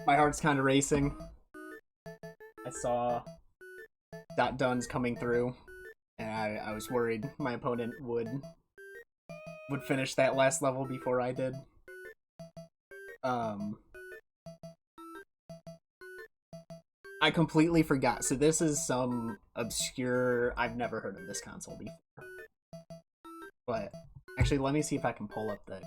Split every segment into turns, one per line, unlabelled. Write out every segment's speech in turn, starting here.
My heart's kind of racing. I saw that Duns coming through, and I was worried my opponent would finish that last level before I did. Um, I completely forgot. So this is some obscure. I've never heard of this console before. But actually, let me see if I can pull up the.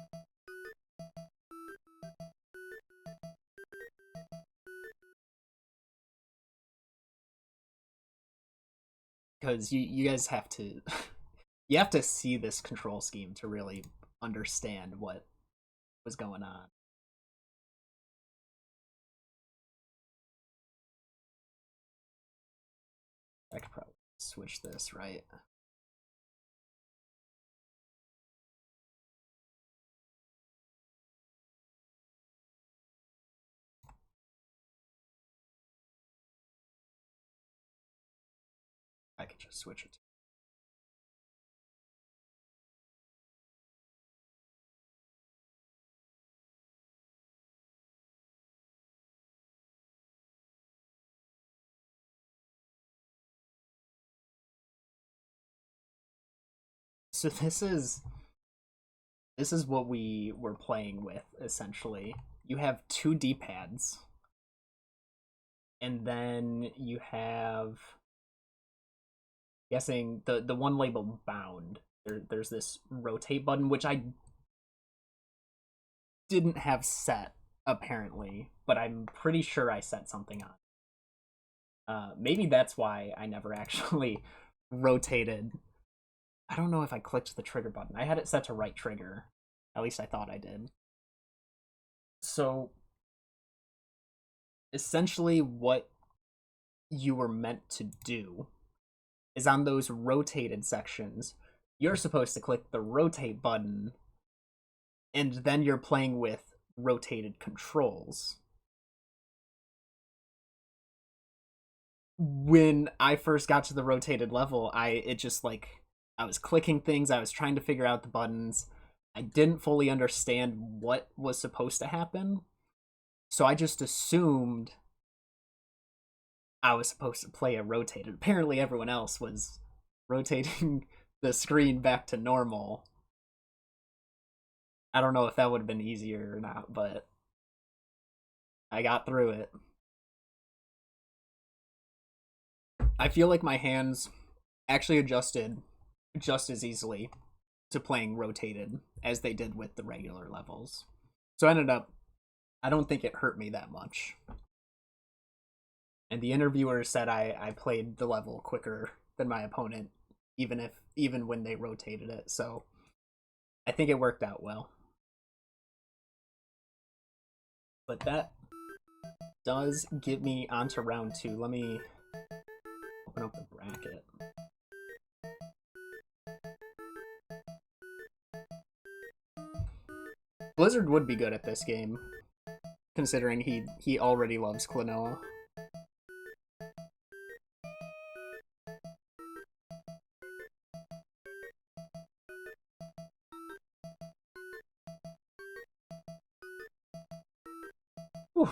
Because you guys have to you have to see this control scheme to really understand what was going on. I could probably switch this, right? I could just switch it. So this is what we were playing with essentially. You have two D-pads, and then you have guessing the one labeled bound. There's this rotate button which I didn't have set apparently, but I'm pretty sure I set something on. Maybe that's why I never actually rotated. I don't know if I clicked the trigger button. I had it set to right trigger. At least I thought I did. So essentially what you were meant to do is on those rotated sections, you're supposed to click the rotate button, and then you're playing with rotated controls. When I first got to the rotated level, it just like I was clicking things, I was trying to figure out the buttons. I didn't fully understand what was supposed to happen. So I just assumed I was supposed to play a rotated. Apparently everyone else was rotating the screen back to normal. I don't know if that would have been easier or not, but I got through it. I feel like my hands actually adjusted just as easily to playing rotated as they did with the regular levels. So I ended up, I don't think it hurt me that much. And the interviewer said I played the level quicker than my opponent, even when they rotated it. So I think it worked out well. But that does get me onto round two. Let me open up the bracket. Blizzard would be good at this game, considering he already loves Klonoa. Whew.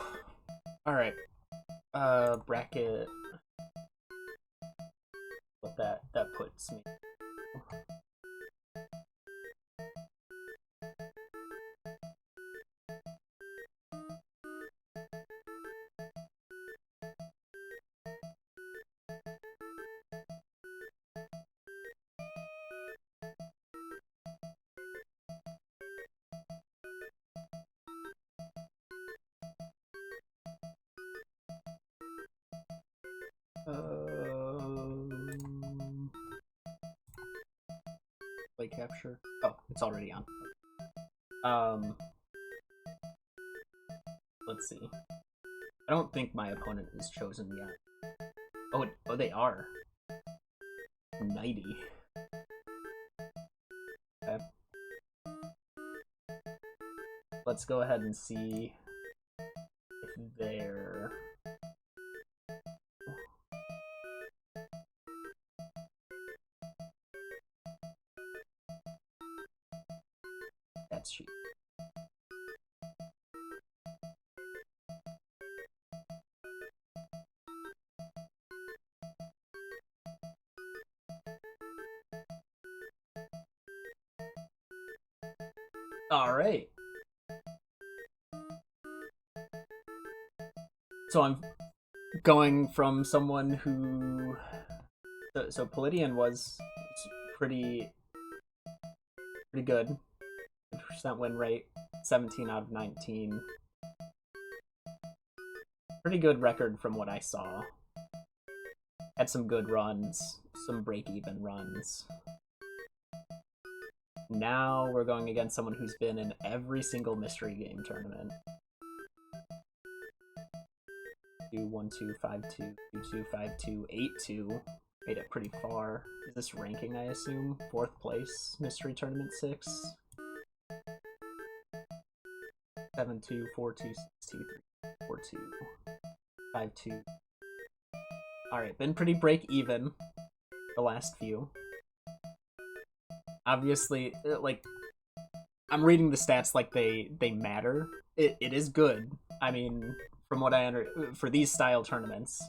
All right, bracket. What that puts me. Play capture. Oh, it's already on. Um, let's see. I don't think my opponent is chosen yet. Oh, they are. 90. Okay. Let's go ahead and see if they're. That's cheap. All right. So I'm going from someone who so Palladian was pretty good. Percent win rate, 17 out of 19. Pretty good record from what I saw. Had some good runs, some break-even runs. Now we're going against someone who's been in every single mystery game tournament. 2-1-2-5-2, 2-2-5-2, 8-2. Made it pretty far. Is this ranking, I assume? 4th place, Mystery Tournament 6. 7-2, 4-2, 6-2, 3-4-2, 5-2. Alright, been pretty break-even the last few. Obviously, like, I'm reading the stats like they matter. It is good. I mean, from what I for these style tournaments,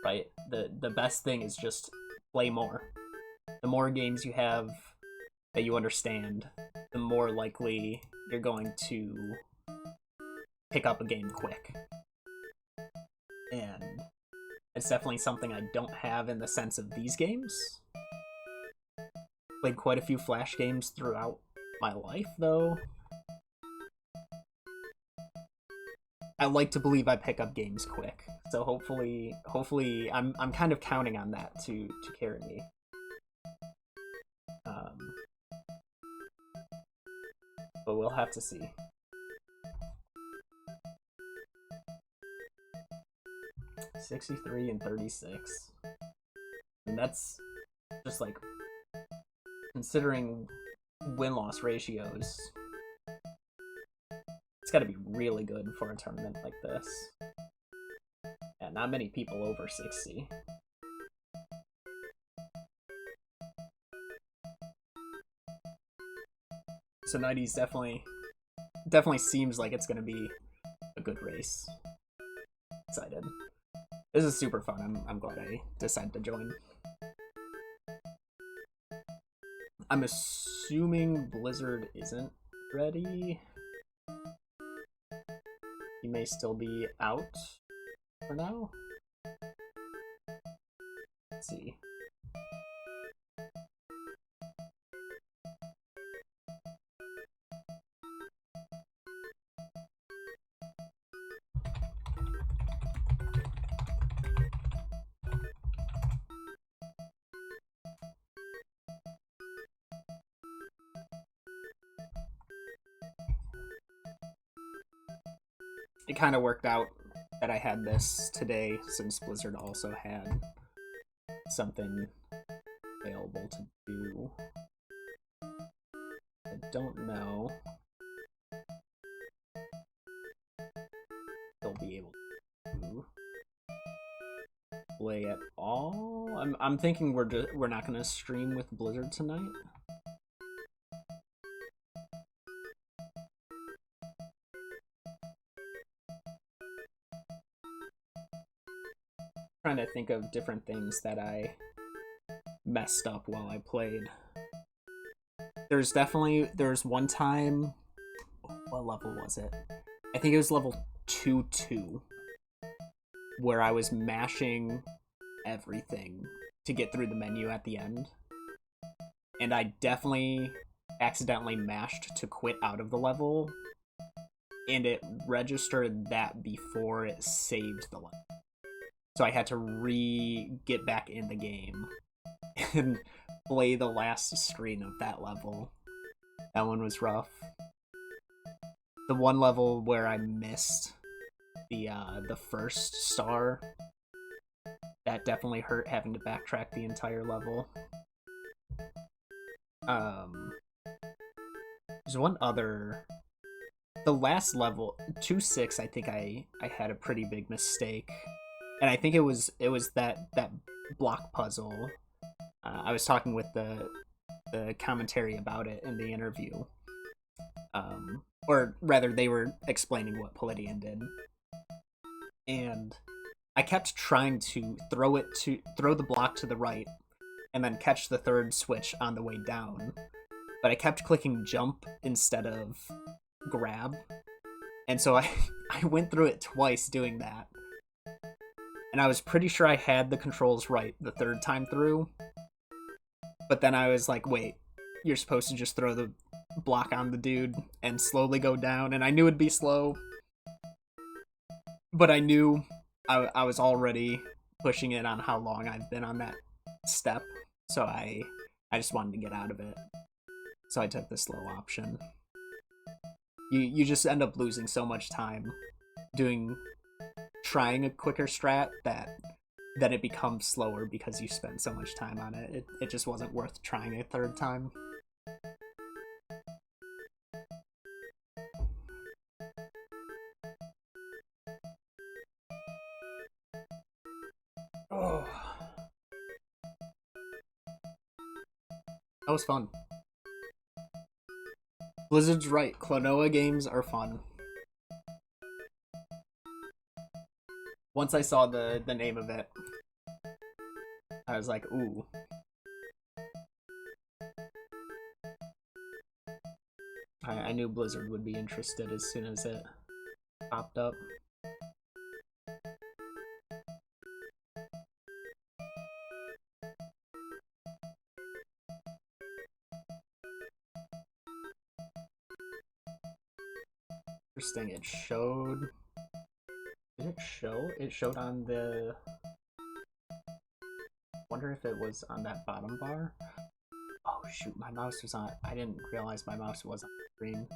right? The best thing is just play more. The more games you have that you understand, the more likely you're going to pick up a game quick. And it's definitely something I don't have in the sense of these games. Played quite a few Flash games throughout my life, though. I like to believe I pick up games quick, so hopefully I'm kind of counting on that to carry me. But we'll have to see. $63 and $36, and that's just like considering win-loss ratios. It's got to be really good for a tournament like this. Yeah, not many people over 60. So 90s definitely seems like it's going to be a good race. Excited. This is super fun. I'm glad I decided to join. I'm assuming Blizzard isn't ready. He may still be out for now. Let's see. It kind of worked out that I had this today, since Blizzard also had something available to do. I don't know if they'll be able to play at all. I'm thinking we're not gonna stream with Blizzard tonight. Trying to think of different things that I messed up while I played. There's one time, what level was it? I think it was level 2-2, where I was mashing everything to get through the menu at the end. And I definitely accidentally mashed to quit out of the level, and it registered that before it saved the level. So I had to get back in the game and play the last screen of that level. That one was rough. The one level where I missed the first star, that definitely hurt, having to backtrack the entire level. There's one other. The last level, 2-6, I think I had a pretty big mistake. And I think it was that block puzzle. I was talking with the commentary about it in the interview. Or rather, they were explaining what Palladian did. And I kept trying to throw the block to the right and then catch the third switch on the way down. but I kept clicking jump instead of grab. And so I, I went through it twice doing that. And I was pretty sure I had the controls right the third time through. But then I was like, wait, you're supposed to just throw the block on the dude and slowly go down. And I knew it'd be slow. But I knew I was already pushing it on how long I've been on that step. So I just wanted to get out of it. So I took the slow option. You just end up losing so much time trying a quicker strat that it becomes slower because you spend so much time on it. It just wasn't worth trying a third time. Oh. That was fun. Blizzard's right. Klonoa games are fun. Once I saw the name of it, I was like, ooh. I knew Blizzard would be interested as soon as it popped up. Interesting, it showed... Did it show? It showed on the... Wonder if it was on that bottom bar? Oh shoot, my mouse was on... I didn't realize my mouse was on the screen.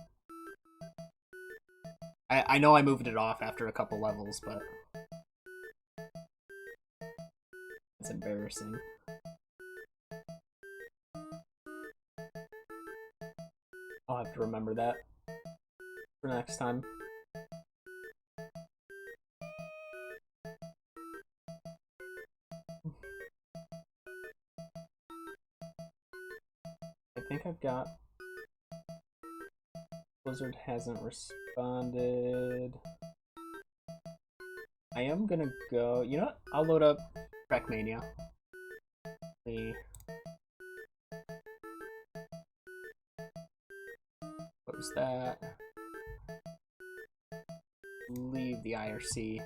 I know I moved it off after a couple levels, but... It's embarrassing. I'll have to remember that for next time. I think I've got... Blizzard hasn't responded. I am gonna go... You know what? I'll load up Trackmania. Close that. Leave the IRC.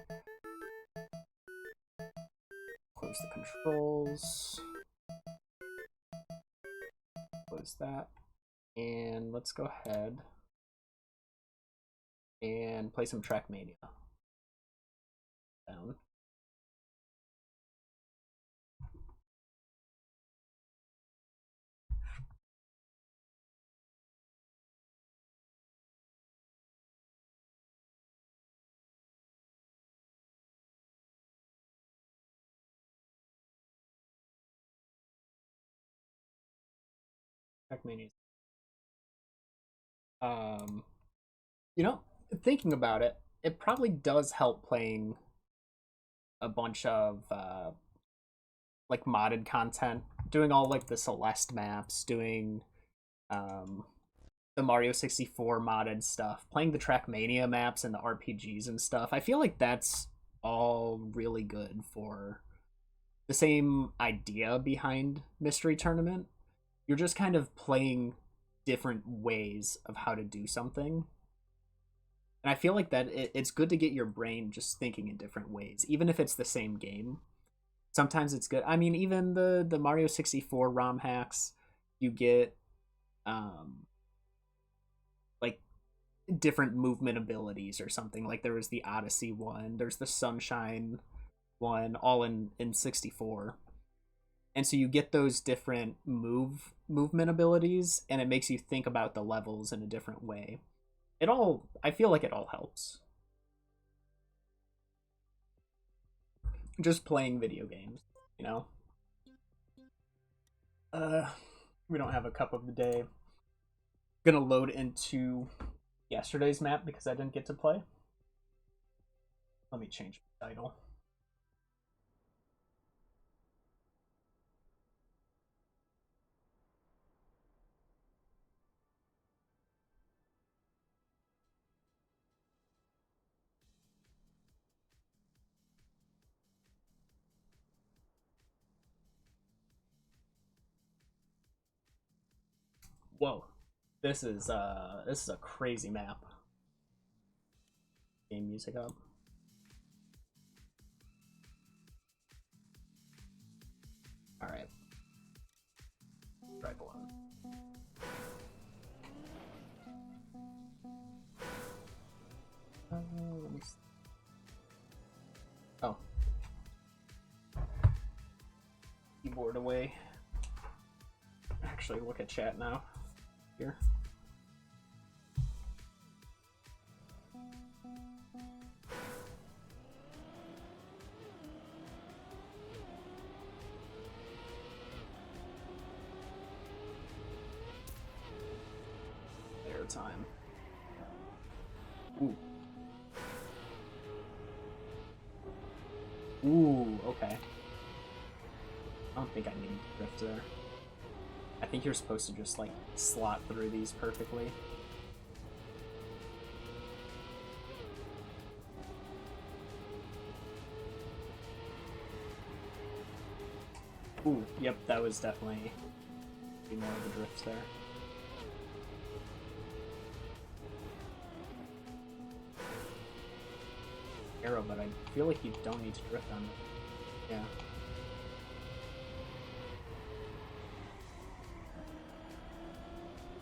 Close the controls. Close that. And let's go ahead and play some Trackmania. Down. Trackmania. You know, thinking about it, it probably does help playing a bunch of like modded content, doing all like the Celeste maps, doing the Mario 64 modded stuff, playing the Trackmania maps and the RPGs and stuff. I feel like that's all really good for the same idea behind Mystery Tournament. You're just kind of playing different ways of how to do something. And I feel like that it's good to get your brain just thinking in different ways, even if it's the same game. Sometimes it's good. I mean, even the Mario 64 ROM hacks, you get like different movement abilities or something. Like there was the Odyssey one, there's the Sunshine one, all in 64. And so you get those different movement abilities, and it makes you think about the levels in a different way. I feel like it all helps. Just playing video games, you know? We don't have a cup of the day. I'm gonna load into yesterday's map because I didn't get to play. Let me change the title. Whoa. This is a crazy map. Game music up. All right. Right below. Oh. Keyboard away. Actually, look at chat now. Here. Time. Ooh. Ooh, okay. I don't think I need drift there. I think you're supposed to just, like, slot through these perfectly. Ooh, yep, that was definitely more of the drift there. Arrow, but I feel like you don't need to drift on it. Yeah.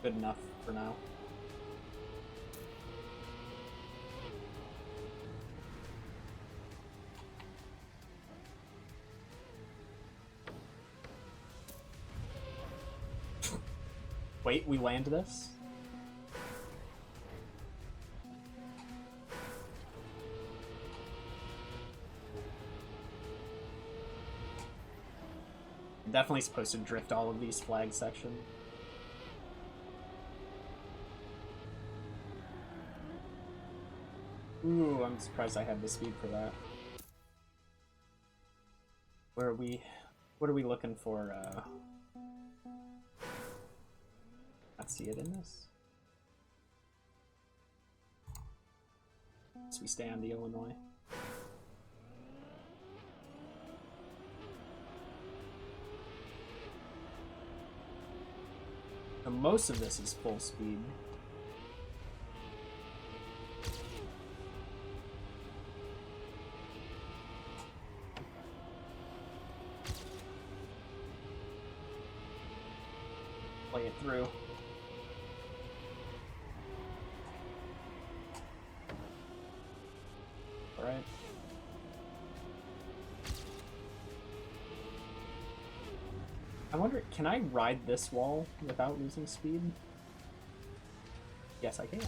Good enough for now. Wait, we land this? Definitely supposed to drift all of these flag sections. Ooh, I'm surprised I had the speed for that. Where are we? What are we looking for? Not see it in this. So we stay on the Illinois. So most of this is full speed. Play it through. Alright. I wonder, can I ride this wall without losing speed? Yes, I can.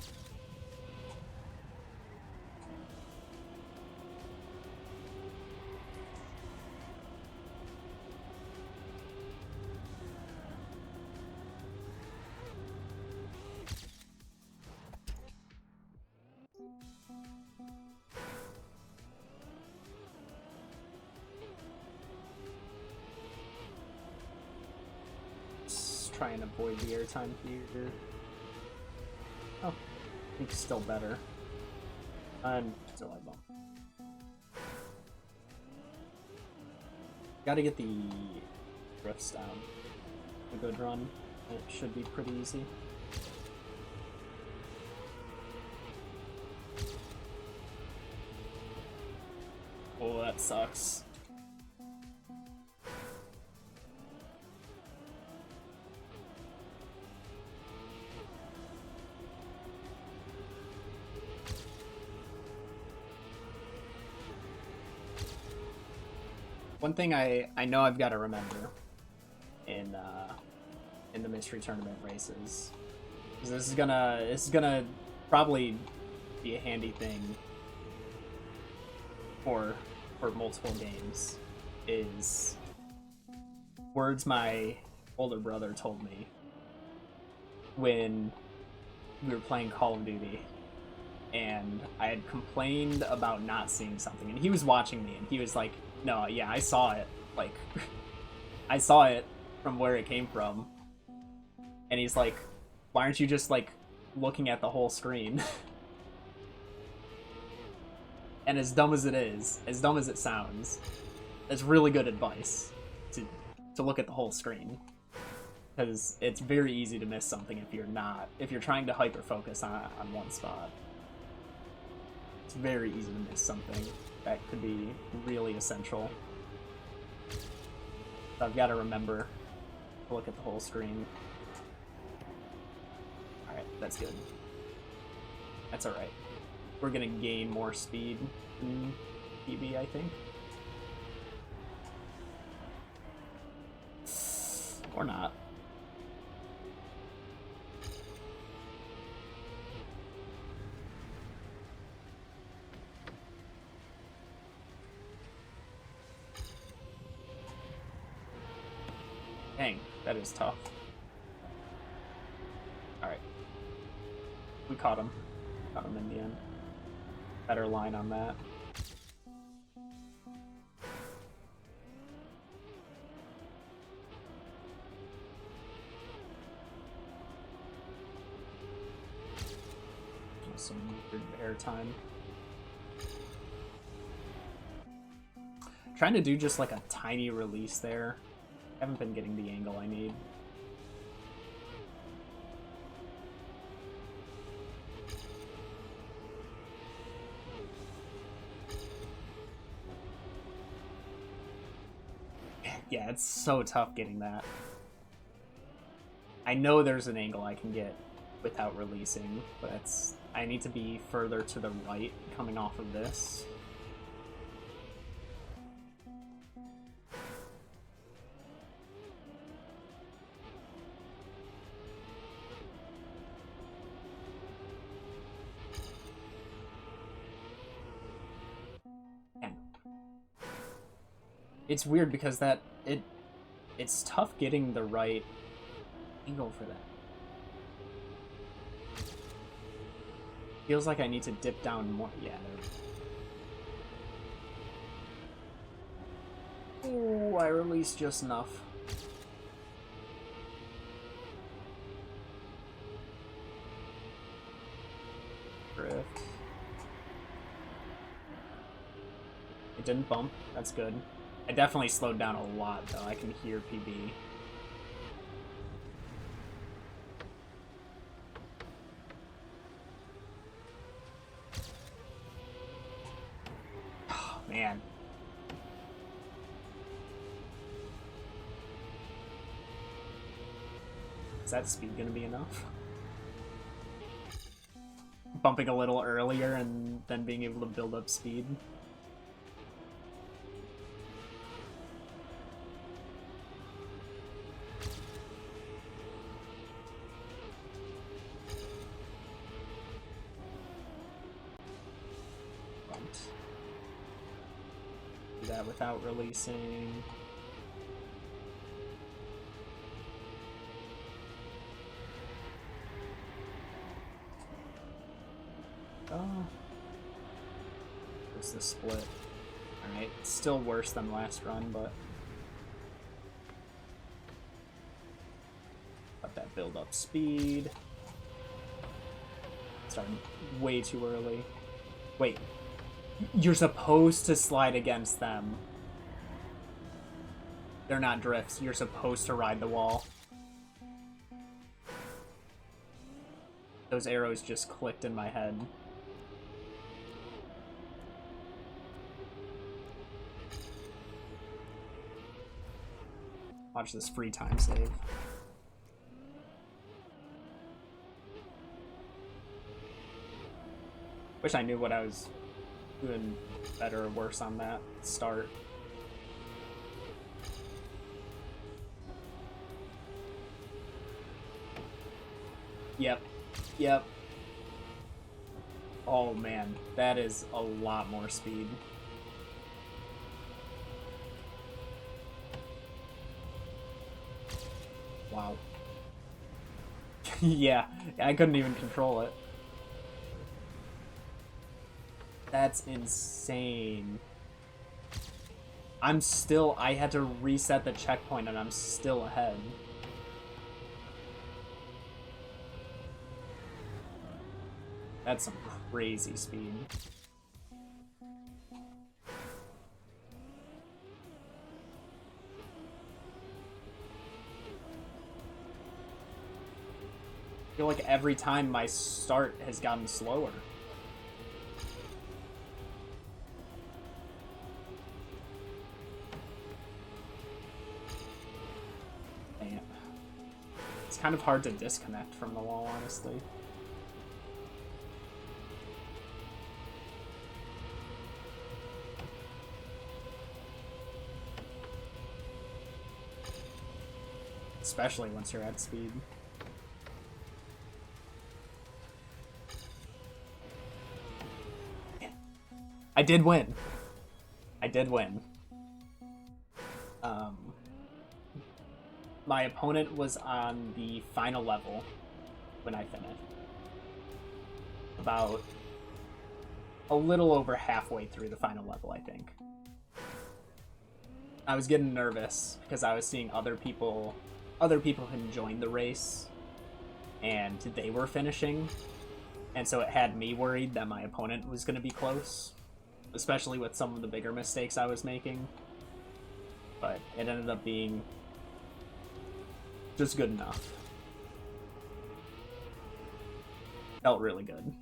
Try and avoid the airtime here. Oh, I think still better. And still I bump. Gotta get the drifts down. A good run. It should be pretty easy. Oh, that sucks. One thing I know I've got to remember in the mystery tournament races is this is gonna probably be a handy thing for multiple games, is words my older brother told me when we were playing Call of Duty and I had complained about not seeing something, and he was watching me and he was like, no, yeah, I saw it. Like, I saw it from where it came from. And he's like, why aren't you just, like, looking at the whole screen? And as dumb as it is, as dumb as it sounds, it's really good advice to look at the whole screen. Because it's very easy to miss something if you're trying to hyper focus on one spot. It's very easy to miss something that could be really essential. So I've got to remember to look at the whole screen. Alright, that's good. That's alright. We're gonna gain more speed in PB, I think. Or not. Dang, that is tough. Alright. We caught him. Caught him in the end. Better line on that. Some weird air time. Trying to do just like a tiny release there. Haven't been getting the angle I need. Yeah, it's so tough getting that. I know there's an angle I can get without releasing, but I need to be further to the right coming off of this. It's weird because it's tough getting the right angle for that. Feels like I need to dip down more. Yeah. Oh, I released just enough. Drift. It didn't bump. That's good. I definitely slowed down a lot, though. I can hear PB. Oh, man. Is that speed gonna be enough? Bumping a little earlier and then being able to build up speed. Do that without releasing. Oh. What's the split? Alright, still worse than last run, but let that build up speed. Starting way too early. Wait, you're supposed to slide against them. They're not drifts. You're supposed to ride the wall. Those arrows just clicked in my head. Watch this free time save. Wish I knew what I was doing better or worse on that start. Yep. Yep. Oh man, that is a lot more speed. Wow. Yeah, I couldn't even control it. That's insane. I had to reset the checkpoint and I'm still ahead. That's some crazy speed. feel like every time my start has gotten slower. Damn. It's kind of hard to disconnect from the wall, honestly. Especially once you're at speed. I did win. I did win. My opponent was on the final level when I finished. About a little over halfway through the final level, I think. I was getting nervous because I was seeing other people had joined the race and they were finishing, and so it had me worried that my opponent was going to be close, especially with some of the bigger mistakes I was making. But it ended up being just good enough. Felt really good.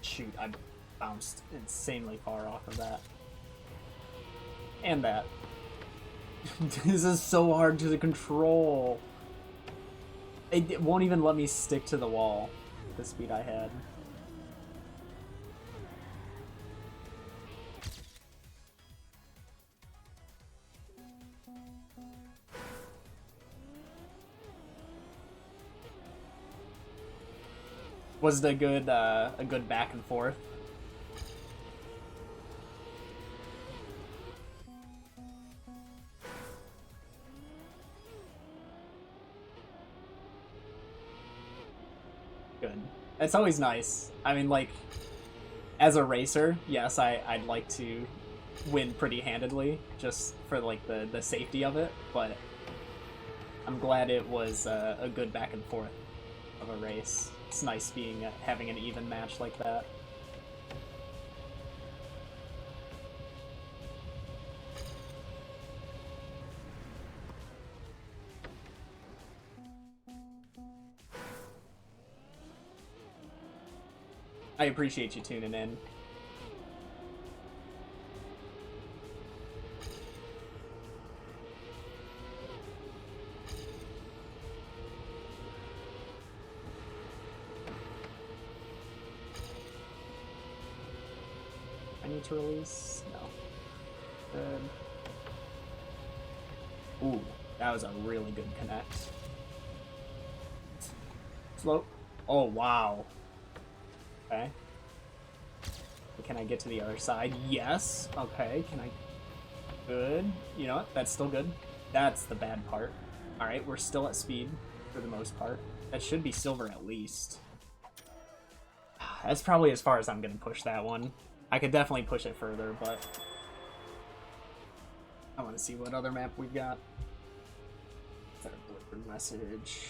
Shoot, I bounced insanely far off of that. And that. This is so hard to control. It won't even let me stick to the wall with the speed I had. Was it a good back and forth? Good. It's always nice. I mean, like, as a racer, yes, I'd like to win pretty handedly, just for, like, the safety of it, but I'm glad it was a good back and forth of a race. It's nice having an even match like that. I appreciate you tuning in. I need to release? No. Good. Ooh, that was a really good connect. Slow. Oh, wow. Okay. Can I get to the other side? Yes. Okay, can I... Good. You know what? That's still good. That's the bad part. Alright, we're still at speed, for the most part. That should be silver at least. That's probably as far as I'm gonna push that one. I could definitely push it further, but... I want to see what other map we've got. Is that a Blizzard message?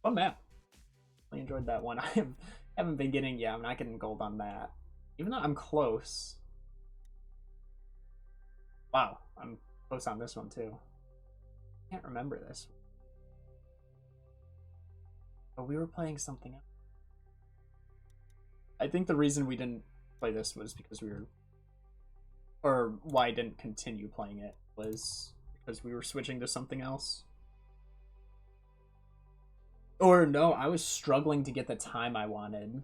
Fun map. I enjoyed that one. I haven't been getting... Yeah, I'm not getting gold on that. Even though I'm close. Wow, I'm close on this one too. I can't remember this. But we were playing something else. I think the reason we didn't play this was because we were... Or why I didn't continue playing it was because we were switching to something else. Or no, I was struggling to get the time I wanted.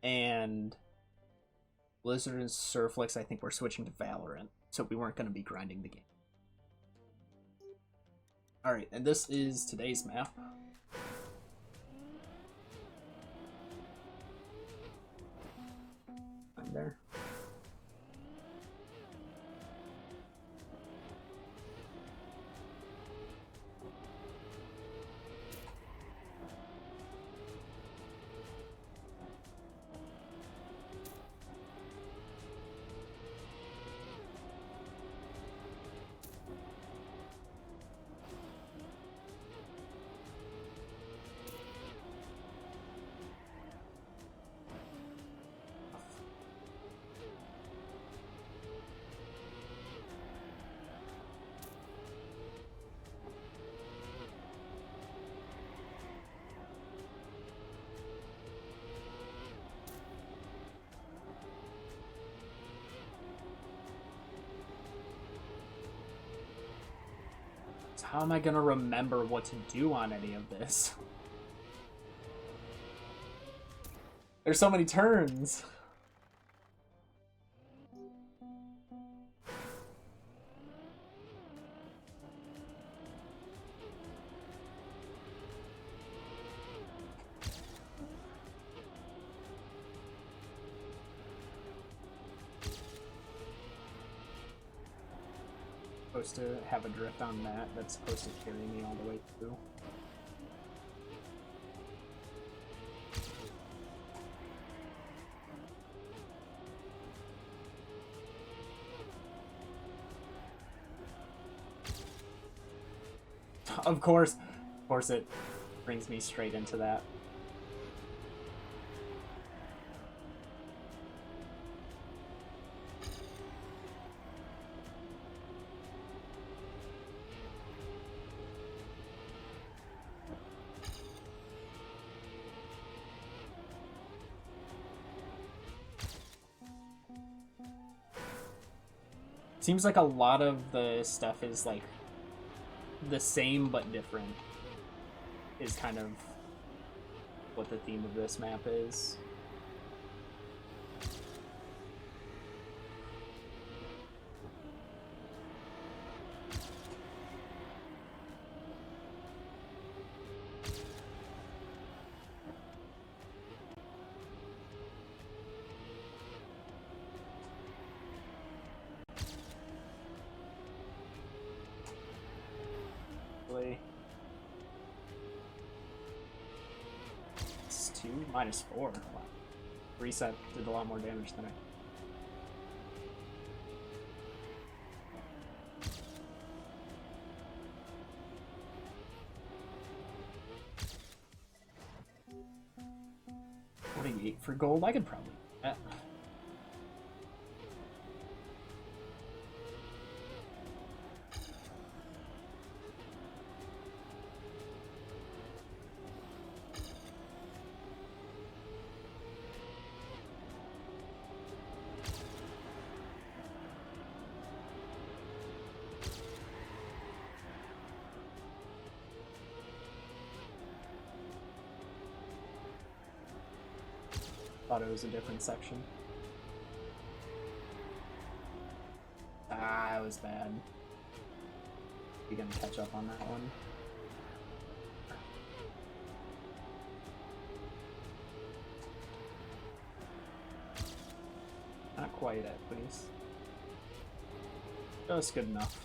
And Blizzard and Surflix, I think, were switching to Valorant. So we weren't going to be grinding the game. Alright, and this is today's map. How am I gonna remember what to do on any of this? There's so many turns. Supposed to have a drift on that that's supposed to carry me all the way through. Of course it brings me straight into that. Seems like a lot of the stuff is like the same but different is kind of what the theme of this map is. It's 2 minus 4. Wow. Reset did a lot more damage than I. $48 for gold. I could probably do that. Thought it was a different section. Ah, it was bad. You gonna catch up on that one? Not quite at least. Just good enough.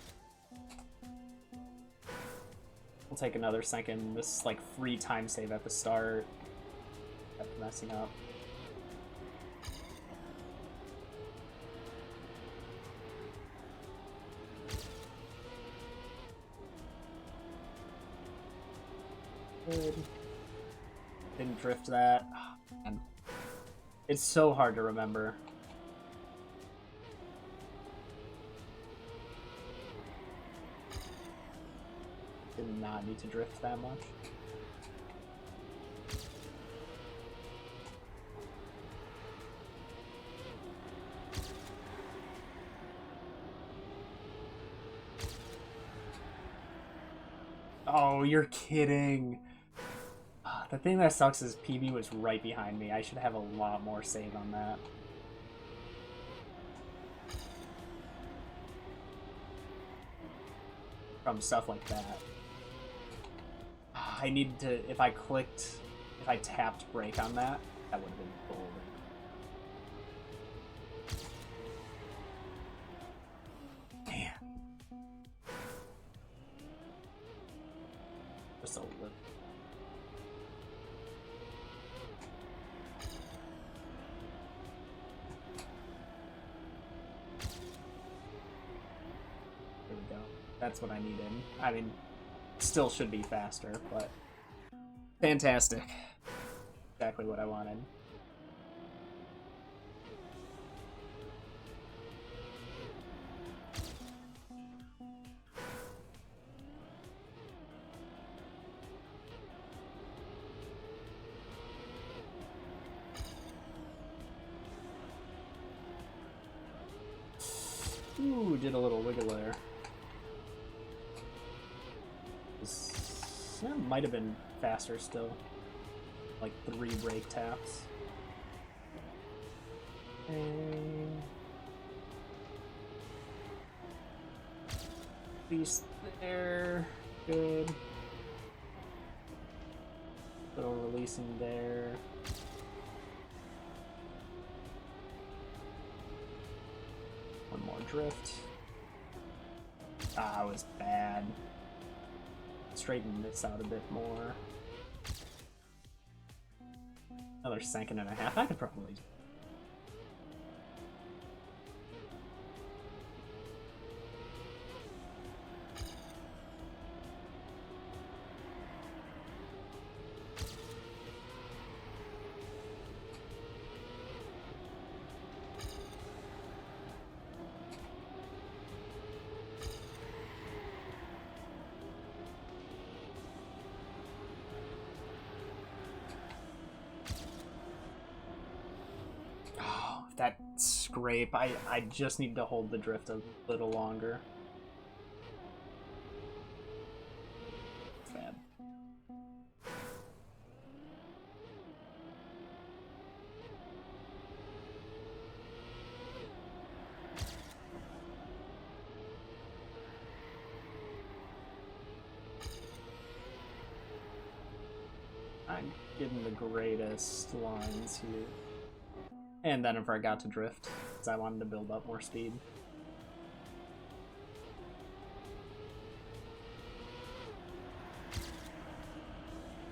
We'll take another second. This like free time save at the start. Kept messing up. Good. Didn't drift that. Oh, man. It's so hard to remember. Did not need to drift that much. Oh, you're kidding. The thing that sucks is PB was right behind me. I should have a lot more save on that. From stuff like that. I needed to, if I tapped brake on that, that would have been golden. Man. Just a little. There we go. That's what I needed. I mean, still should be faster, but fantastic. Exactly what I wanted. Ooh, did a little wiggle there. That might have been faster still. Like 3 brake taps. And piece there. Good. Little releasing there. One more drift. Ah, it was bad. Straighten this out a bit more. Another second and a half. I could probably. That scrape, I just need to hold the drift a little longer. It's bad. I'm getting the greatest lines here. And then if I got to drift, because I wanted to build up more speed.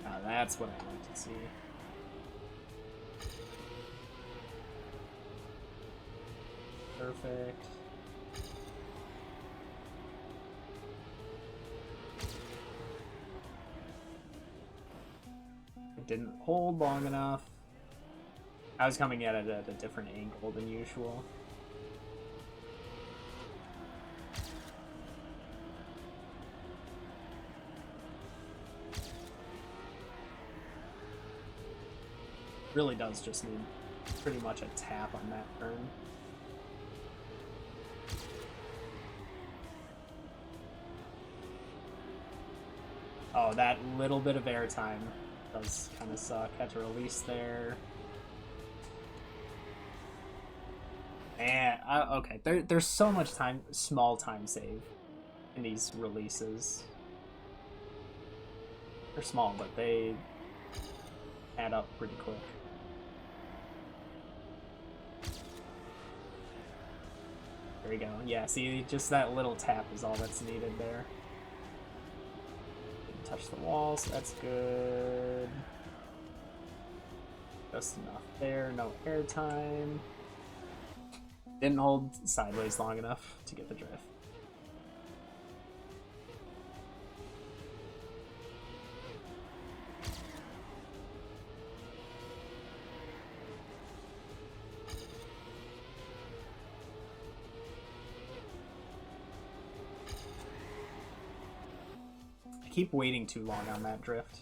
Now that's what I like to see. Perfect. It didn't hold long enough. I was coming at it at a different angle than usual. Really does just need pretty much a tap on that turn. Oh, that little bit of airtime does kind of suck. Had to release there. And okay, there's so much small time save in these releases. They're small, but they add up pretty quick. There we go. Yeah, see, just that little tap is all that's needed there. Didn't touch the wall, so that's good. Just enough there, no airtime. Didn't hold sideways long enough to get the drift. I keep waiting too long on that drift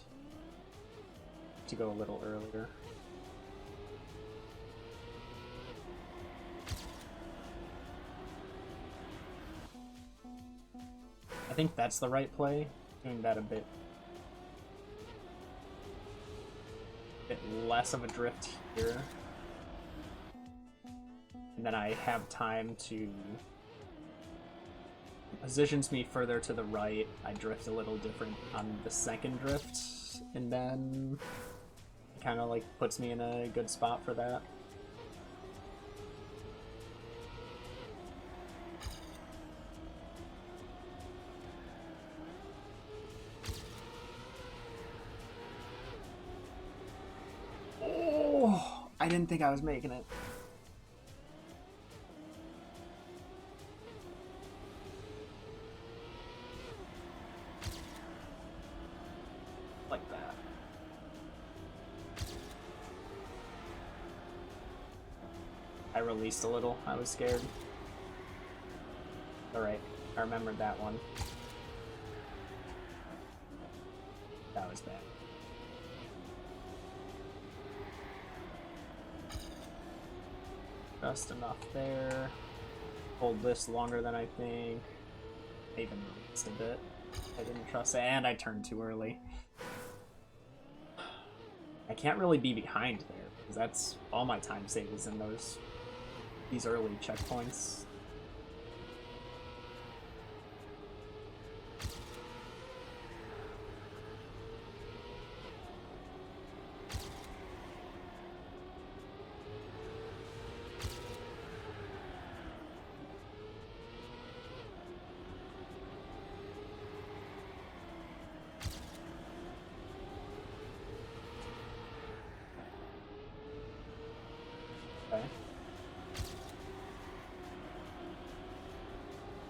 to go a little earlier. I think that's the right play, doing that a bit less of a drift here. And then I have time to... It positions me further to the right. I drift a little different on the second drift, and then it kind of like puts me in a good spot for that. I didn't think I was making it. Like that. I released a little. I was scared. Alright, I remembered that one. That was bad. Just enough there. Hold this longer than I think. I even released a bit. I didn't trust it, and I turned too early. I can't really be behind there, because that's all my time save is in these early checkpoints.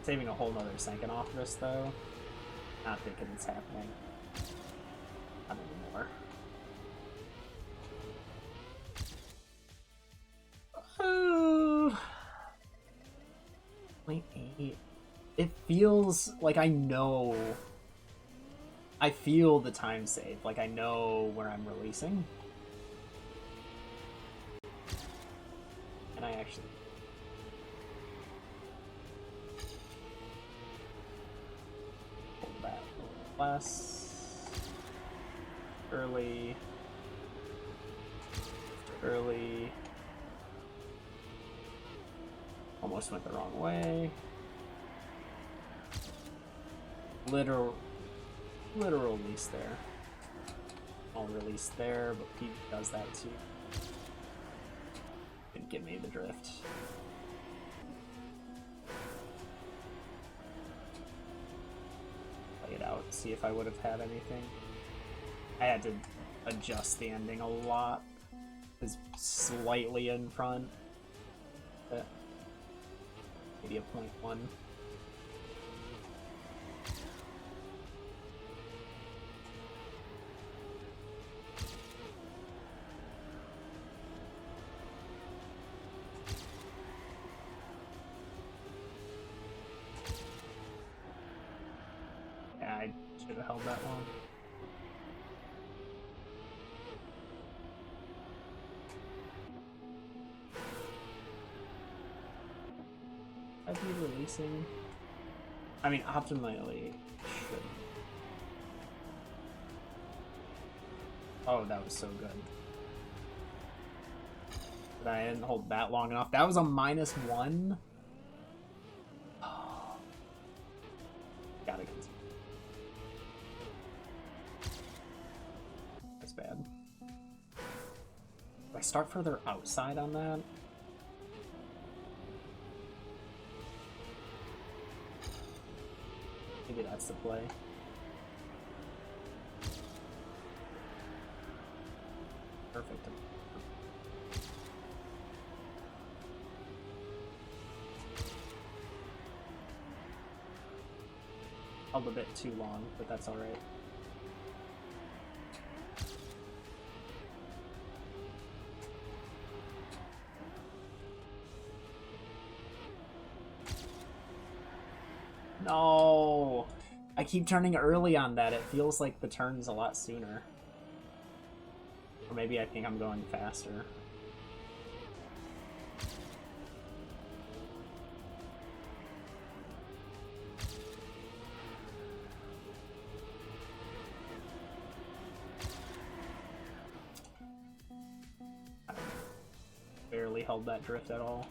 Saving a whole nother second off this, though. Not thinking it's happening. Not anymore. Oh. 0.8. It feels like I know. I feel the time save. Like I know where I'm releasing. And I actually... that less early, almost went the wrong way. Literal release there. I'll release there, but Pete does that too. Didn't give me the drift. It out, see if I would have had anything. I had to adjust the ending a lot. It was slightly in front. Maybe a 0.1. I should have held that long. I'd be releasing. I mean, optimally should. Oh, that was so good. But I didn't hold that long enough. That was a -1. Oh. Gotta continue. That's bad. Do I start further outside on that? Maybe that's the play. Perfect. Held a bit too long, but that's alright. No! I keep turning early on that. It feels like the turn's a lot sooner. Or maybe I think I'm going faster. I barely held that drift at all.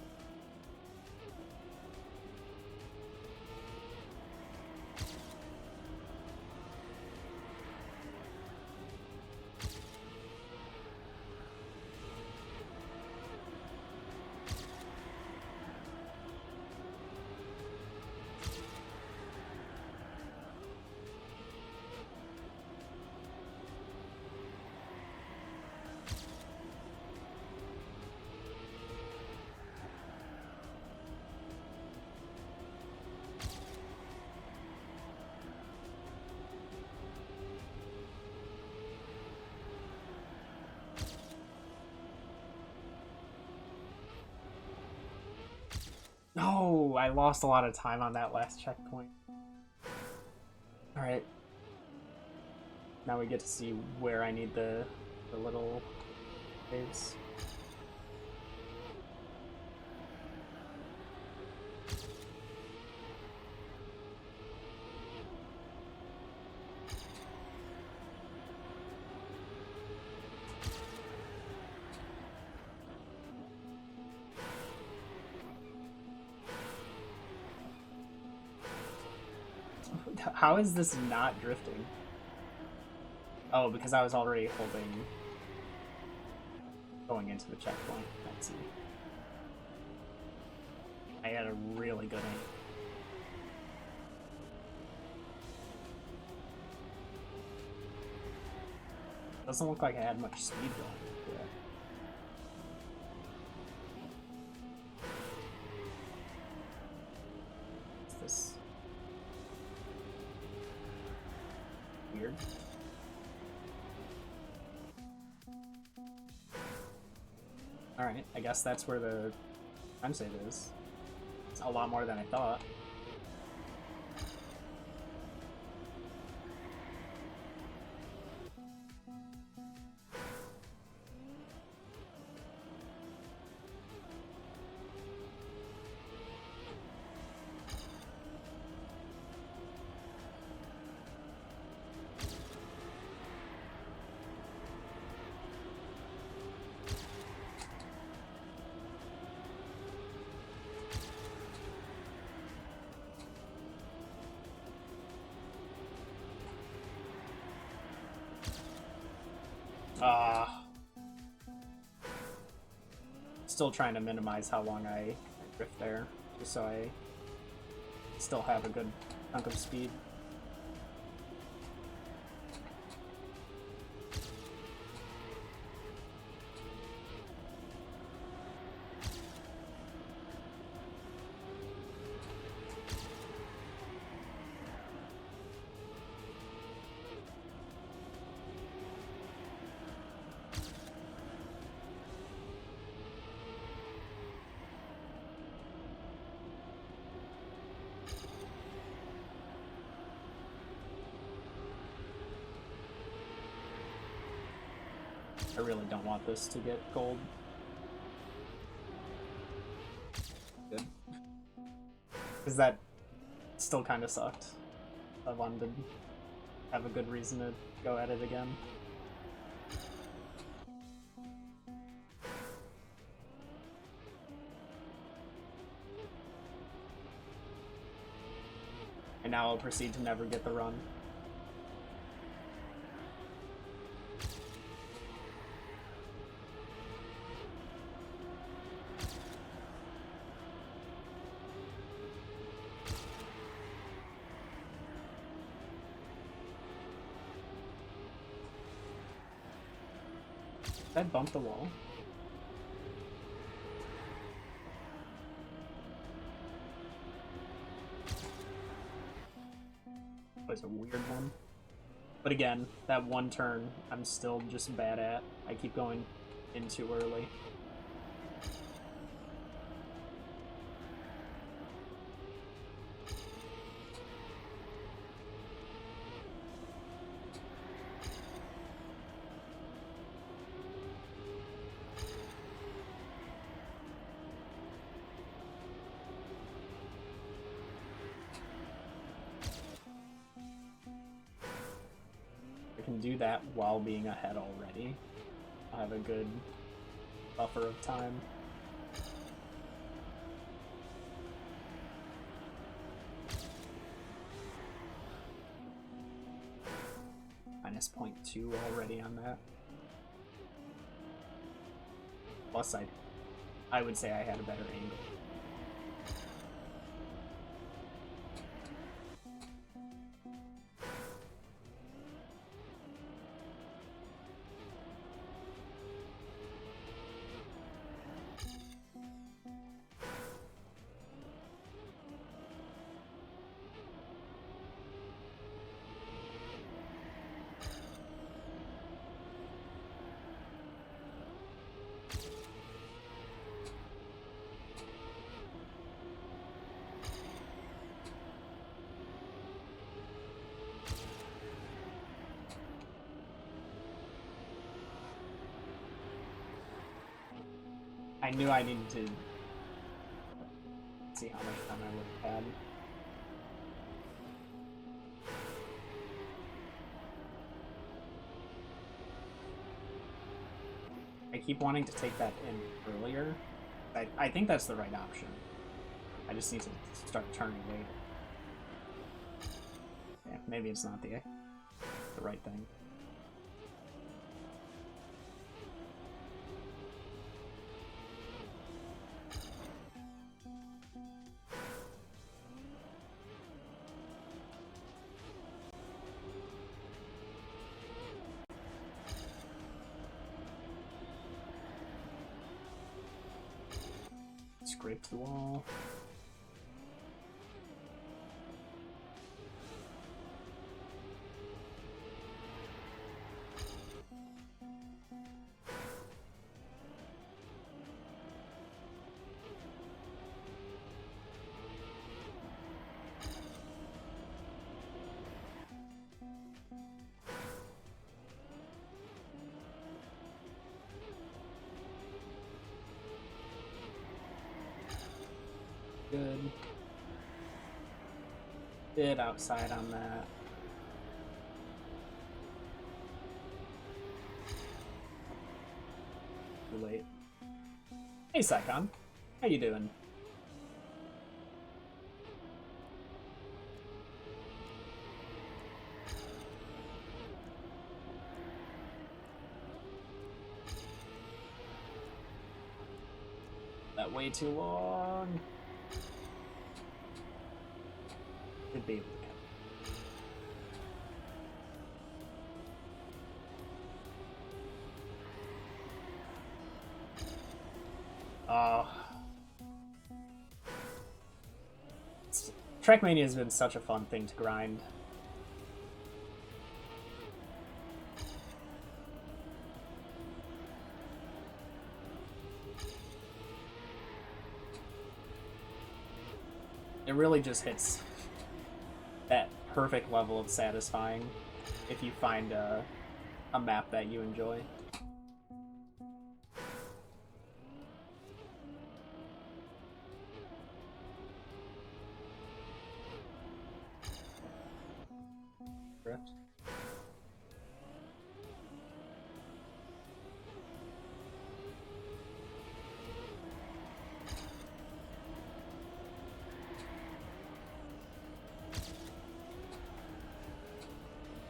No, I lost a lot of time on that last checkpoint. Alright. Now we get to see where I need the little caves. How is this not drifting? Oh, because I was already holding... going into the checkpoint. Let's see. I had a really good aim. Doesn't look like I had much speed going. Yeah. What's this? Weird. Alright, I guess that's where the time save is. It's a lot more than I thought. Still trying to minimize how long I drift there, just so I still have a good chunk of speed. I really don't want this to get gold. Good. Because that still kind of sucked. I wanted to have a good reason to go at it again. And now I'll proceed to never get the run. Did I bump the wall? That was a weird one. But again, that one turn, I'm still just bad at. I keep going in too early. Can do that while being ahead already. I'll have a good buffer of time. Minus 0.2 already on that. Plus I would say I had a better angle. I knew I needed to see how much time I would have had. I keep wanting to take that in earlier. I think that's the right option. I just need to start turning later. maybe it's not the right thing. Scraped the wall. Good. Bit outside on that. Too late. Hey, Psychon. How you doing? That way too long. Should be able to get. Trackmania has been such a fun thing to grind. It really just hits that perfect level of satisfying if you find a map that you enjoy. Drift.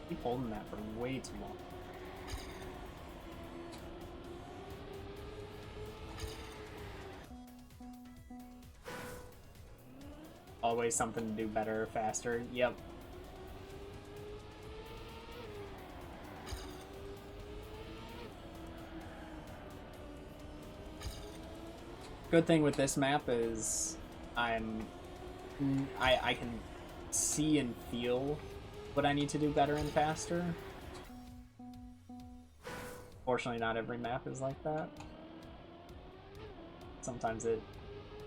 Keep holding that for way too long. Always something to do better, faster. Yep. Good thing with this map is I can see and feel what I need to do better and faster. Fortunately, not every map is like that. Sometimes it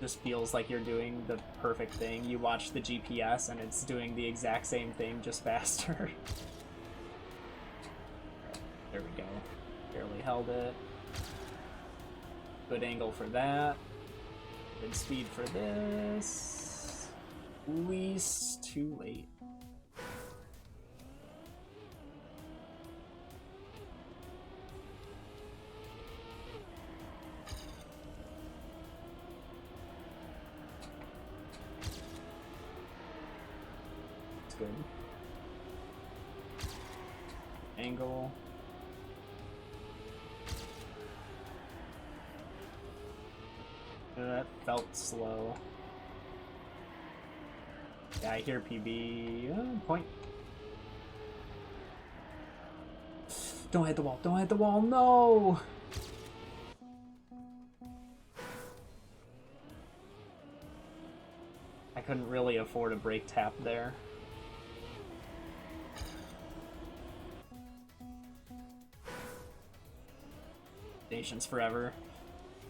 just feels like you're doing the perfect thing. You watch the GPS and it's doing the exact same thing, just faster. There we go. Barely held it. Good angle for that. Good speed for this. At least too late. It's good. Angle. That felt slow. Yeah, I hear PB. Point. Don't hit the wall. Don't hit the wall. No! I couldn't really afford a break tap there. Nations forever.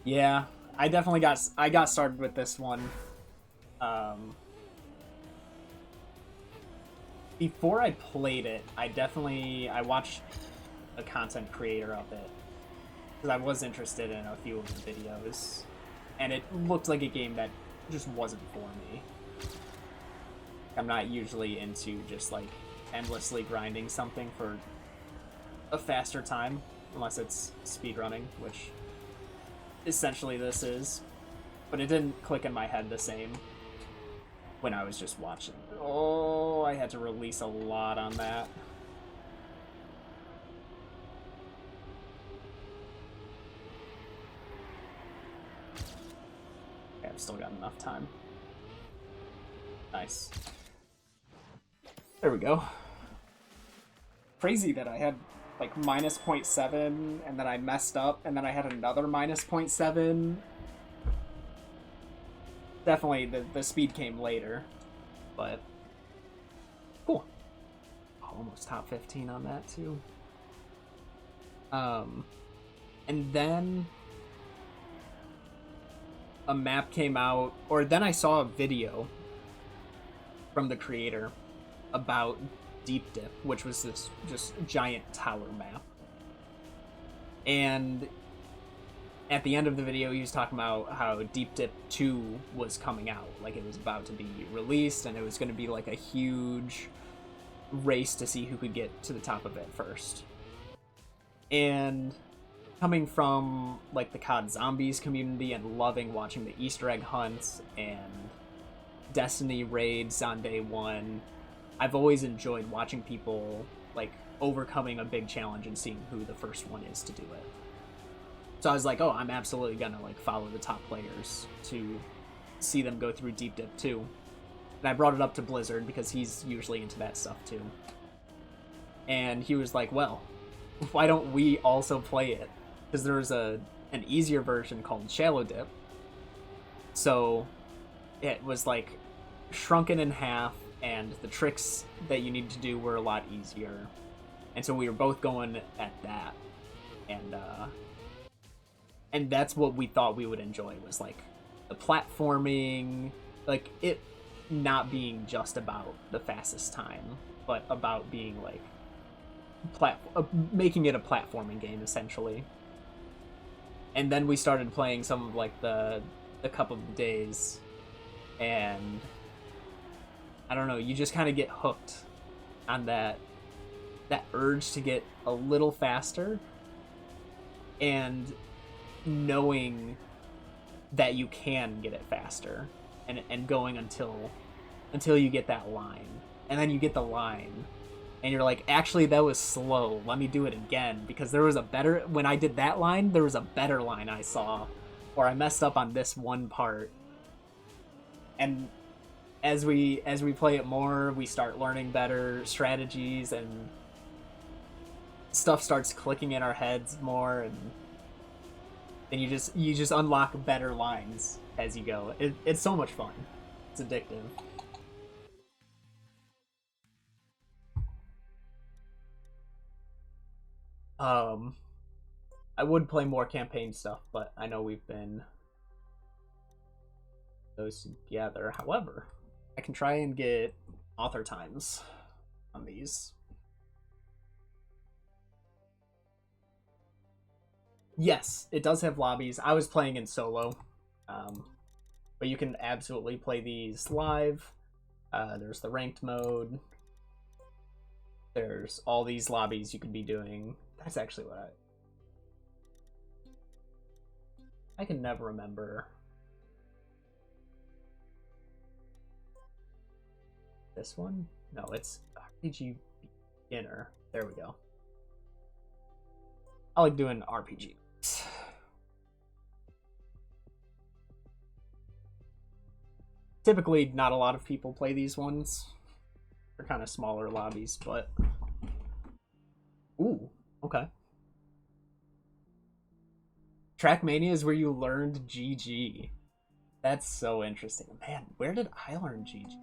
Yeah. I definitely got started with this one. Before I played it, I watched a content creator of it because I was interested in a few of the videos, and it looked like a game that just wasn't for me. I'm not usually into just like endlessly grinding something for a faster time, unless it's speedrunning, which essentially this is, but it didn't click in my head the same when I was just watching. Oh, I had to release a lot on that. Okay, I've still got enough time. Nice. There we go. Crazy that I had like minus 0.7 and then I messed up and then I had another minus 0.7. Definitely the speed came later, but cool. Almost top 15 on that too. And then a map came out, or then I saw a video from the creator about Deep Dip, which was this just giant tower map. And at the end of the video, he was talking about how Deep Dip 2 was coming out. Like, it was about to be released, and it was going to be like a huge race to see who could get to the top of it first. And coming from like the COD Zombies community and loving watching the Easter egg hunts and Destiny raids on day one, I've always enjoyed watching people like overcoming a big challenge and seeing who the first one is to do it. So I was like, oh, I'm absolutely gonna like follow the top players to see them go through Deep Dip 2. And I brought it up to Blizzard because he's usually into that stuff too. And he was like, well, why don't we also play it? Because there was an easier version called Shallow Dip. So it was like shrunken in half, and the tricks that you need to do were a lot easier. And so we were both going at that. And that's what we thought we would enjoy, was like the platforming, like it not being just about the fastest time, but about being like making it a platforming game essentially. And then we started playing some of like the Cup of the Days, and I don't know, you just kind of get hooked on that urge to get a little faster, and knowing that you can get it faster, and going until you get that line, and then you get the line and you're like, actually that was slow, let me do it again, because there was a better, when I did that line there was a better line I saw, or I messed up on this one part. And as we play it more, we start learning better strategies, and stuff starts clicking in our heads more, and then you just unlock better lines as you go. It's so much fun. It's addictive. I would play more campaign stuff, but I know we've been those together. However, I can try and get author times on these. Yes, it does have lobbies. I was playing in solo, but you can absolutely play these live. There's the ranked mode. There's all these lobbies you could be doing. That's actually what I can never remember. This one? No, it's RPG Beginner. There we go. I like doing RPG. Typically, not a lot of people play these ones. They're kind of smaller lobbies, but... Ooh, okay. Trackmania is where you learned GG. That's so interesting. Man, where did I learn GG?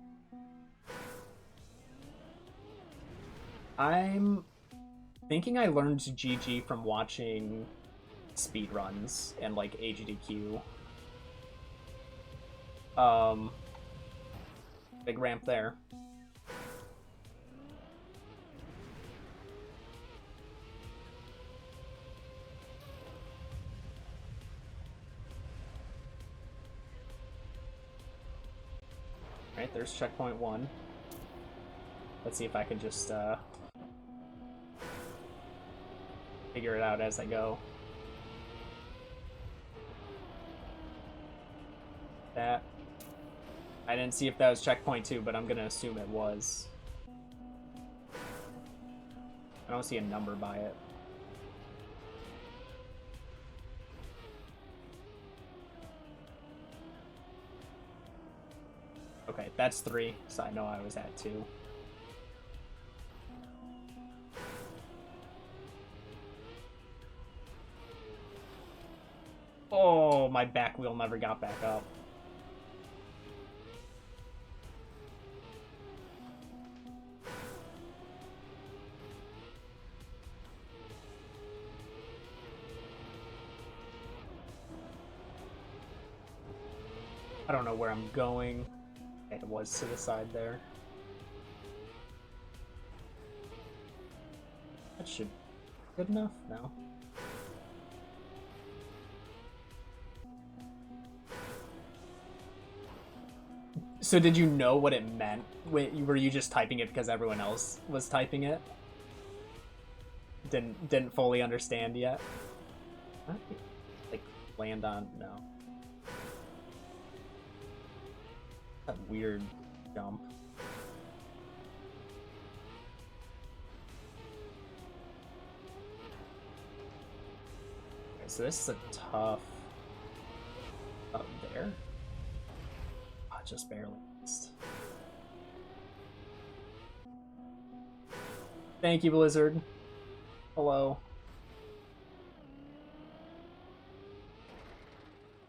I'm thinking I learned GG from watching speedruns and like AGDQ. Big ramp there. Alright, there's checkpoint 1. Let's see if I can just figure it out as I go. That. I didn't see if that was checkpoint 2, but I'm gonna assume it was. I don't see a number by it. Okay, that's 3, so I know I was at 2. Oh, my back wheel never got back up. I don't know where I'm going. It was to the side there. That should be good enough? No. So did you know what it meant? Were you just typing it because everyone else was typing it? Didn't fully understand yet? Like, land on... No. That weird jump. Okay, so this is a tough... Up there? Oh, just barely missed. Thank you, Blizzard. Hello.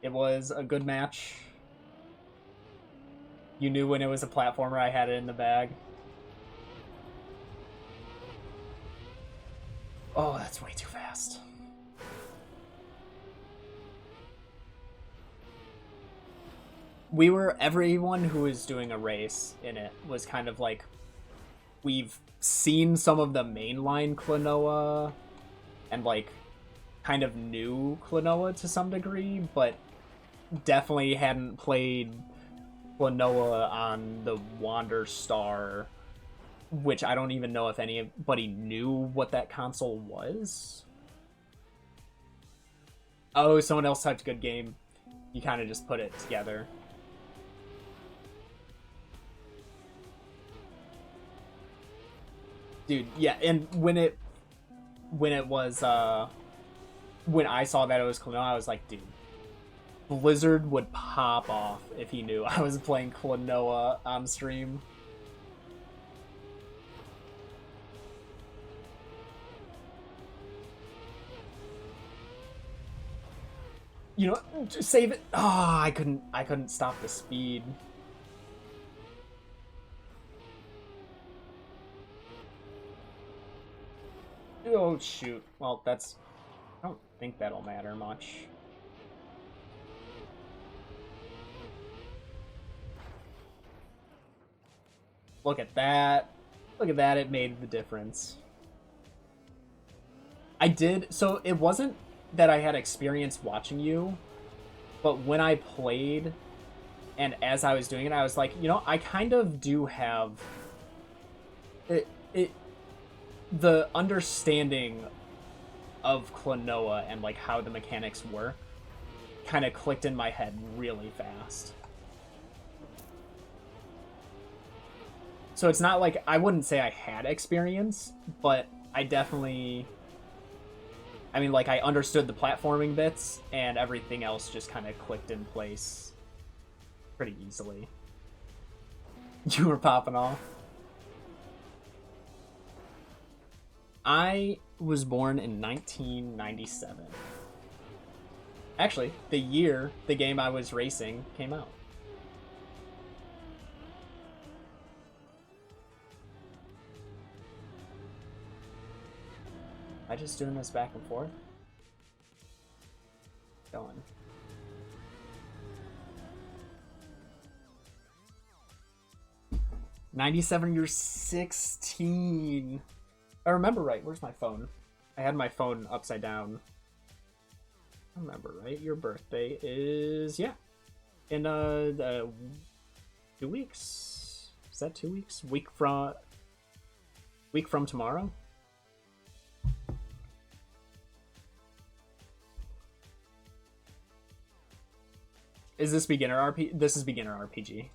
It was a good match. You knew when it was a platformer, I had it in the bag. Oh, that's way too fast. Everyone who was doing a race in it was kind of like, we've seen some of the mainline Klonoa and like kind of knew Klonoa to some degree, but definitely hadn't played Klonoa on the WanderStar, which I don't even know if anybody knew what that console was. Oh, someone else typed good game. You kind of just put it together. Dude, yeah, and when I saw that it was Klonoa, I was like, dude, Blizzard would pop off if he knew I was playing Klonoa on stream. You know, just save it. Oh, I couldn't stop the speed. Oh shoot. Well, I don't think that'll matter much. Look at that. Look at that, it made the difference. So it wasn't that I had experience watching you, but when I played and as I was doing it, I was like, you know, I kind of do have the understanding of Klonoa and like how the mechanics work kind of clicked in my head really fast. So it's not like, I wouldn't say I had experience, but I definitely, I mean, like, I understood the platforming bits, and everything else just kind of clicked in place pretty easily. You were popping off. I was born in 1997. Actually, the year the game I was racing came out. Am I just doing this back and forth? Going. '97, you're 16. I remember right. Where's my phone? I had my phone upside down. I remember right. Your birthday is, yeah, in 2 weeks. Is that 2 weeks? Week from tomorrow. Is this beginner RPG? This is beginner RPG.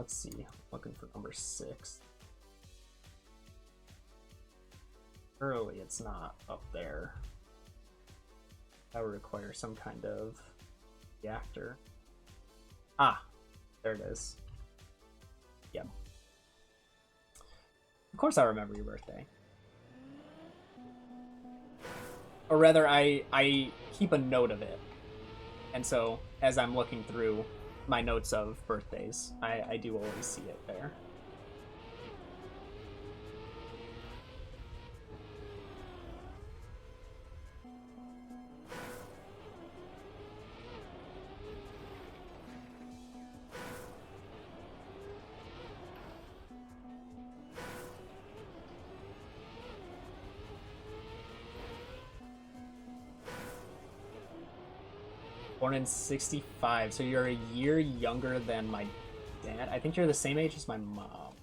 let's see. Looking for number 6. Surely it's not up there. That would require some kind of reactor. Ah, there it is. Yep. Of course I remember your birthday. Or rather, I keep a note of it. And so, as I'm looking through my notes of birthdays, I do always see it there. Born in 65, so you're a year younger than my dad. I think you're the same age as my mom.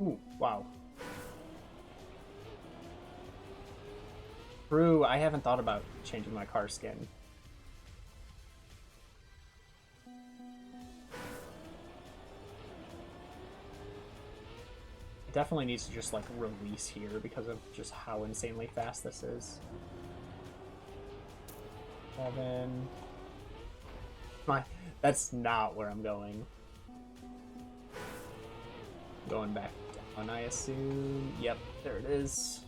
Ooh, wow. True, I haven't thought about changing my car skin. Definitely needs to just like release here because of just how insanely fast this is. 7. That's not where I'm going. Going back down, I assume. Yep, there it is.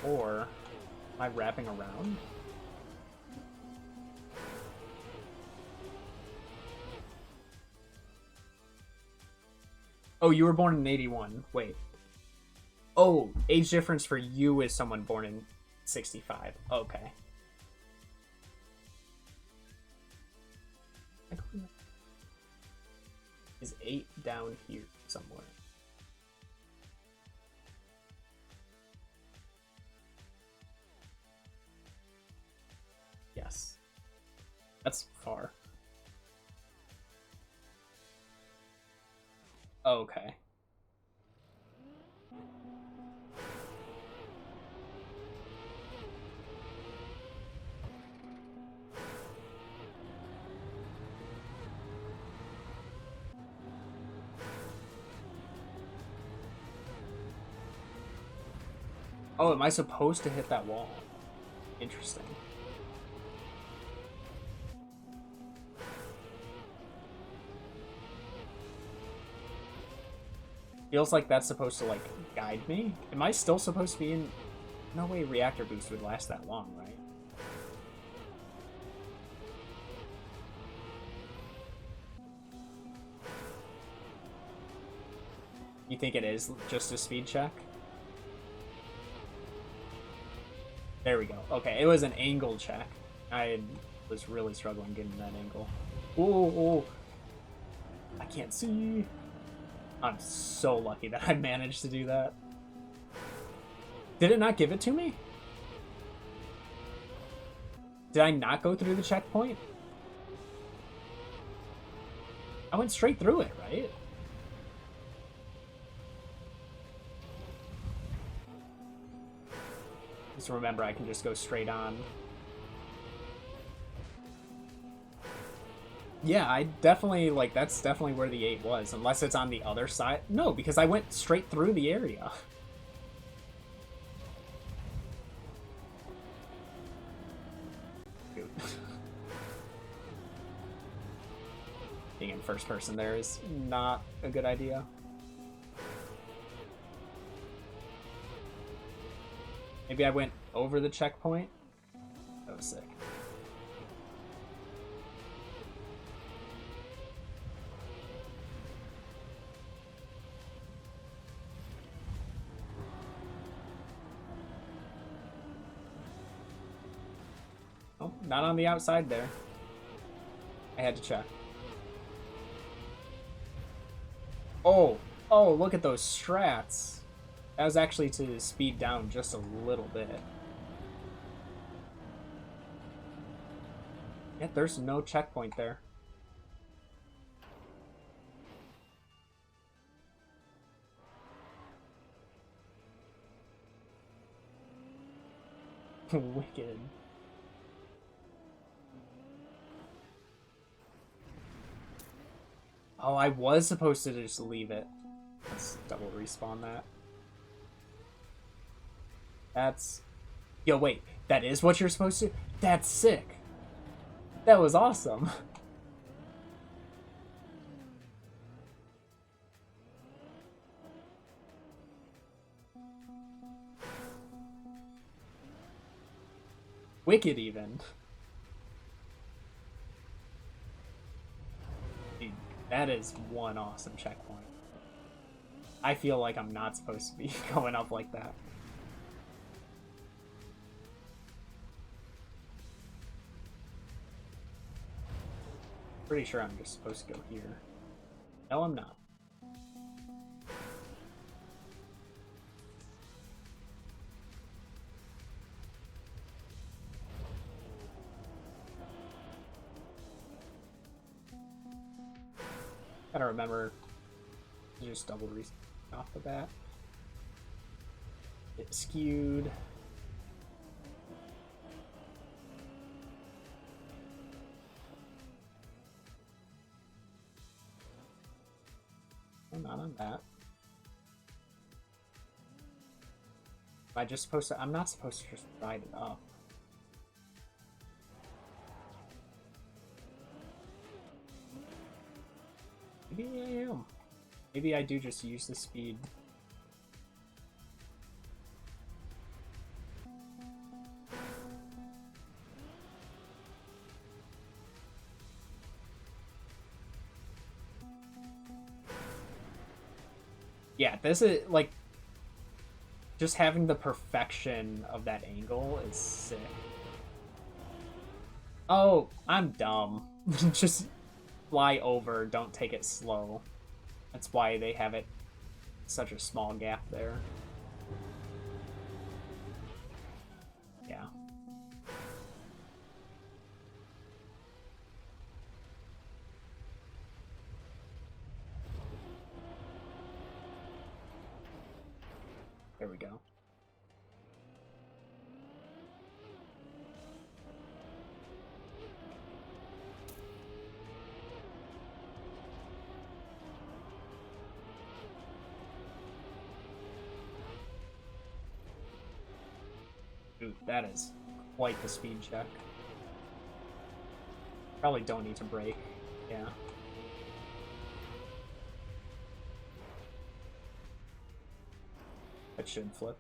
Or am I wrapping around? Oh, you were born in 81. Wait. Oh, age difference for you is someone born in 65. Okay. Is 8 down here somewhere? Yes. That's far. Okay. Oh, am I supposed to hit that wall? Interesting. Feels like that's supposed to, like, guide me? Am I still supposed to be in... No way reactor boost would last that long, right? You think it is just a speed check? There we go. Okay, it was an angle check. I was really struggling getting that angle. Ooh. I can't see. I'm so lucky that I managed to do that. Did it not give it to me? Did I not go through the checkpoint? I went straight through it, right? Just remember, I can just go straight on. Yeah, I definitely, like, that's definitely where the 8 was, unless it's on the other side. No, because I went straight through the area. Dude. Being in first person there is not a good idea. Maybe I went over the checkpoint. That was sick. Oh, not on the outside there. I had to check. Oh, look at those strats. That was actually to speed down just a little bit. Yeah, there's no checkpoint there. Wicked. Oh, I was supposed to just leave it. Let's double respawn that. That's... Yo, wait. That is what you're supposed to... That's sick. That was awesome. Wicked, even. Dude, that is one awesome checkpoint. I feel like I'm not supposed to be going up like that. Pretty sure I'm just supposed to go here. No, I'm not. Gotta remember to just double reset off the bat. Get skewed. Oh, not on that. Am I just supposed to? I'm not supposed to just ride it up. Maybe I am. Maybe I do just use the speed. Yeah, this is like just having the perfection of that angle is sick. Oh, I'm dumb. Just fly over, don't take it slow. That's why they have it such a small gap there. Yeah. There we go. Ooh, that is quite the speed check. Probably don't need to brake. Yeah. That should flip.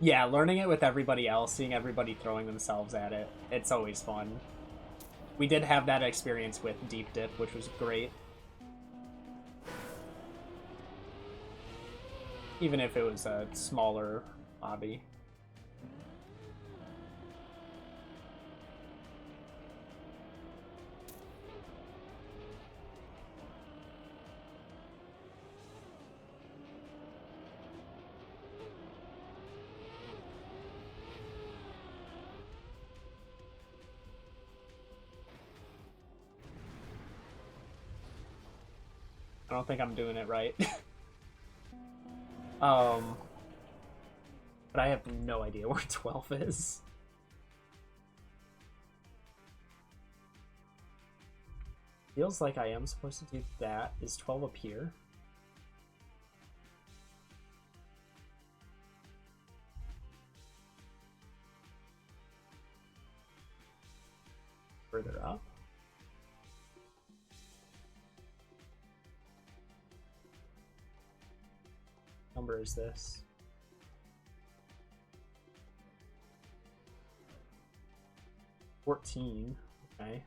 Yeah, learning it with everybody else, seeing everybody throwing themselves at it, it's always fun. We did have that experience with Deep Dip, which was great. Even if it was a smaller lobby. I don't think I'm doing it right. But I have no idea where 12 is. Feels like I am supposed to do that. Is 12 up here? Further up? Number is this? $14. Okay.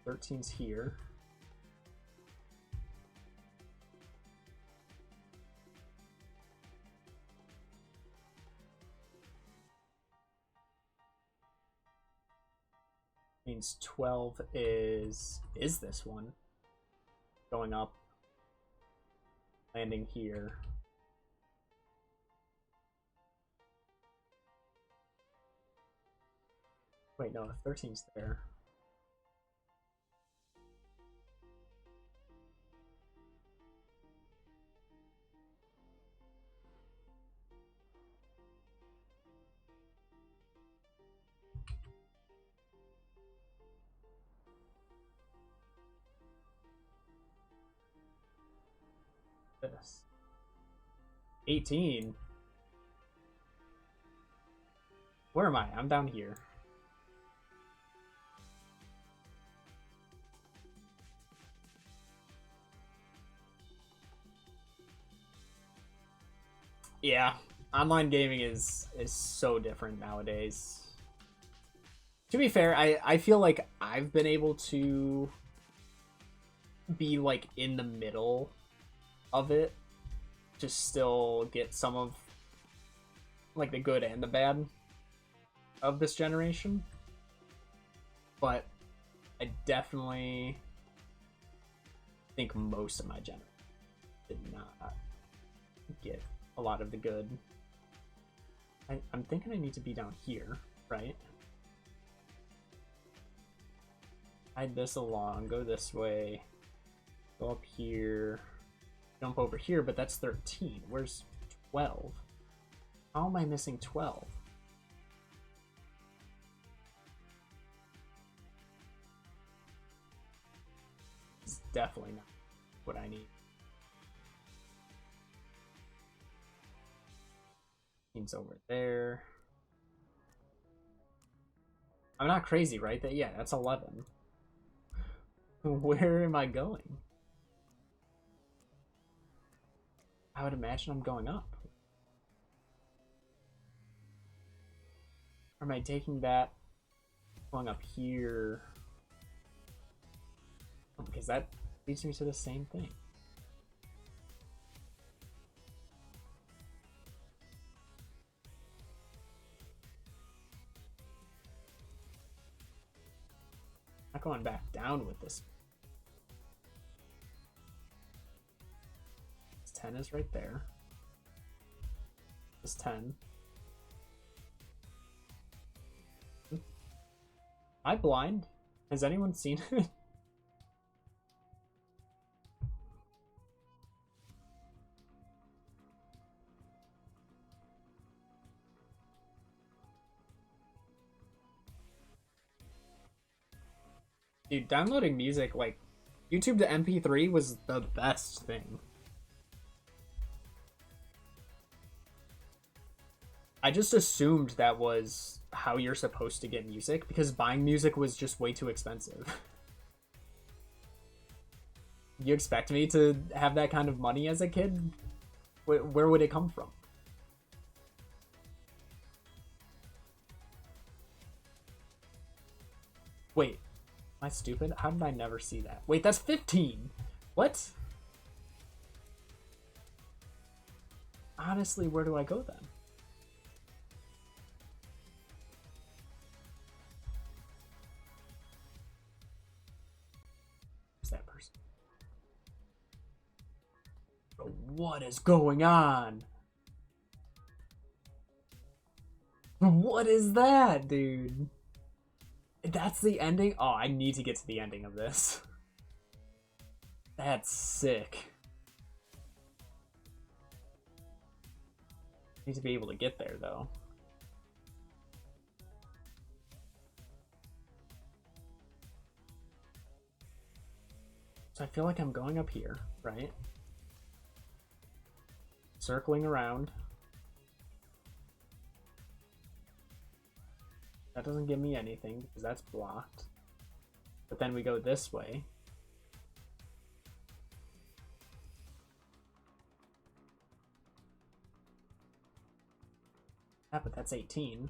$13's here. Means 12 is this one. Going up, landing here. Wait, no, if 13's there. This 18. Where am I? I'm down here. Yeah, online gaming is so different nowadays. To be fair, I feel like I've been able to be like in the middle of it to still get some of like the good and the bad of this generation. But I definitely think most of my generation did not get a lot of the good. I'm thinking I need to be down here, right? Hide this along, go this way, go up here, jump over here, but that's 13. Where's 12? How am I missing 12? It's definitely not what I need. Team's over there. I'm not crazy, right? Yeah, that's 11. Where am I going? I would imagine I'm going up. Or am I taking that, going up here? Oh, because that leads me to the same thing. Not going back down with this. 10 is right there. This 10. Am I blind? Has anyone seen it? Dude, downloading music, like, YouTube to MP3 was the best thing. I just assumed that was how you're supposed to get music because buying music was just way too expensive. You expect me to have that kind of money as a kid? Where would it come from? Wait, am I stupid? How did I never see that? Wait, that's 15. What? Honestly, where do I go then? Who's that person? Bro, what is going on? What is that, dude? That's the ending? Oh, I need to get to the ending of this. That's sick. Need to be able to get there, though. So I feel like I'm going up here, right? Circling around. That doesn't give me anything because that's blocked. But then we go this way. Yeah, but that's 18.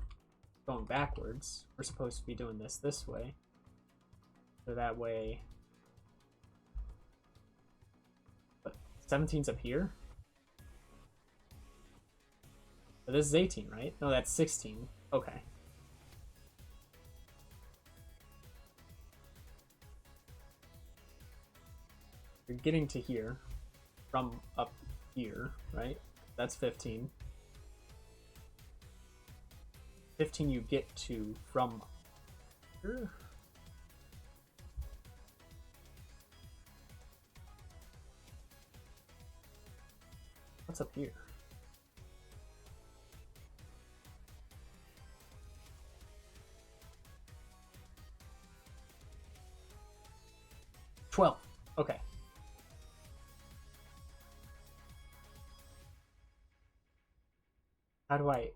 Going backwards. We're supposed to be doing this way. So that way... But 17's up here? But this is 18, right? No, that's 16. Okay. You're getting to here from up here, right? That's 15. 15 you get to from here. What's up here? $12. Okay. How do I...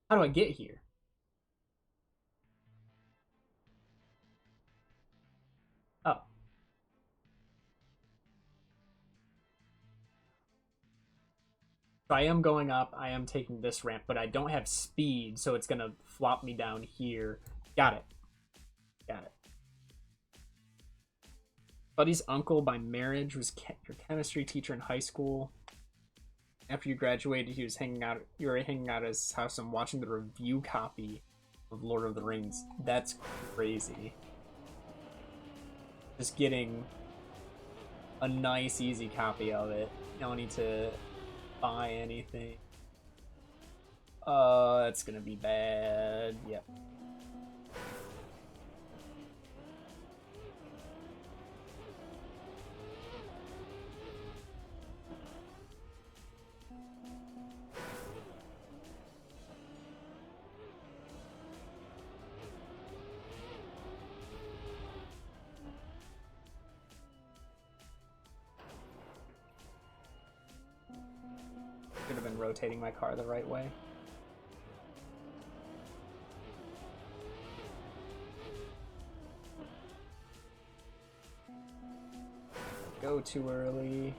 How do I get here? Oh. So I am going up. I am taking this ramp, but I don't have speed, so it's going to flop me down here. Got it. Got it. Buddy's uncle by marriage was your chemistry teacher in high school. After you graduated, he was hanging out. You were hanging out at his house and watching the review copy of Lord of the Rings. That's crazy. Just getting a nice, easy copy of it. You don't need to buy anything. That's gonna be bad. Yep. Should have been rotating my car the right way. Go too early.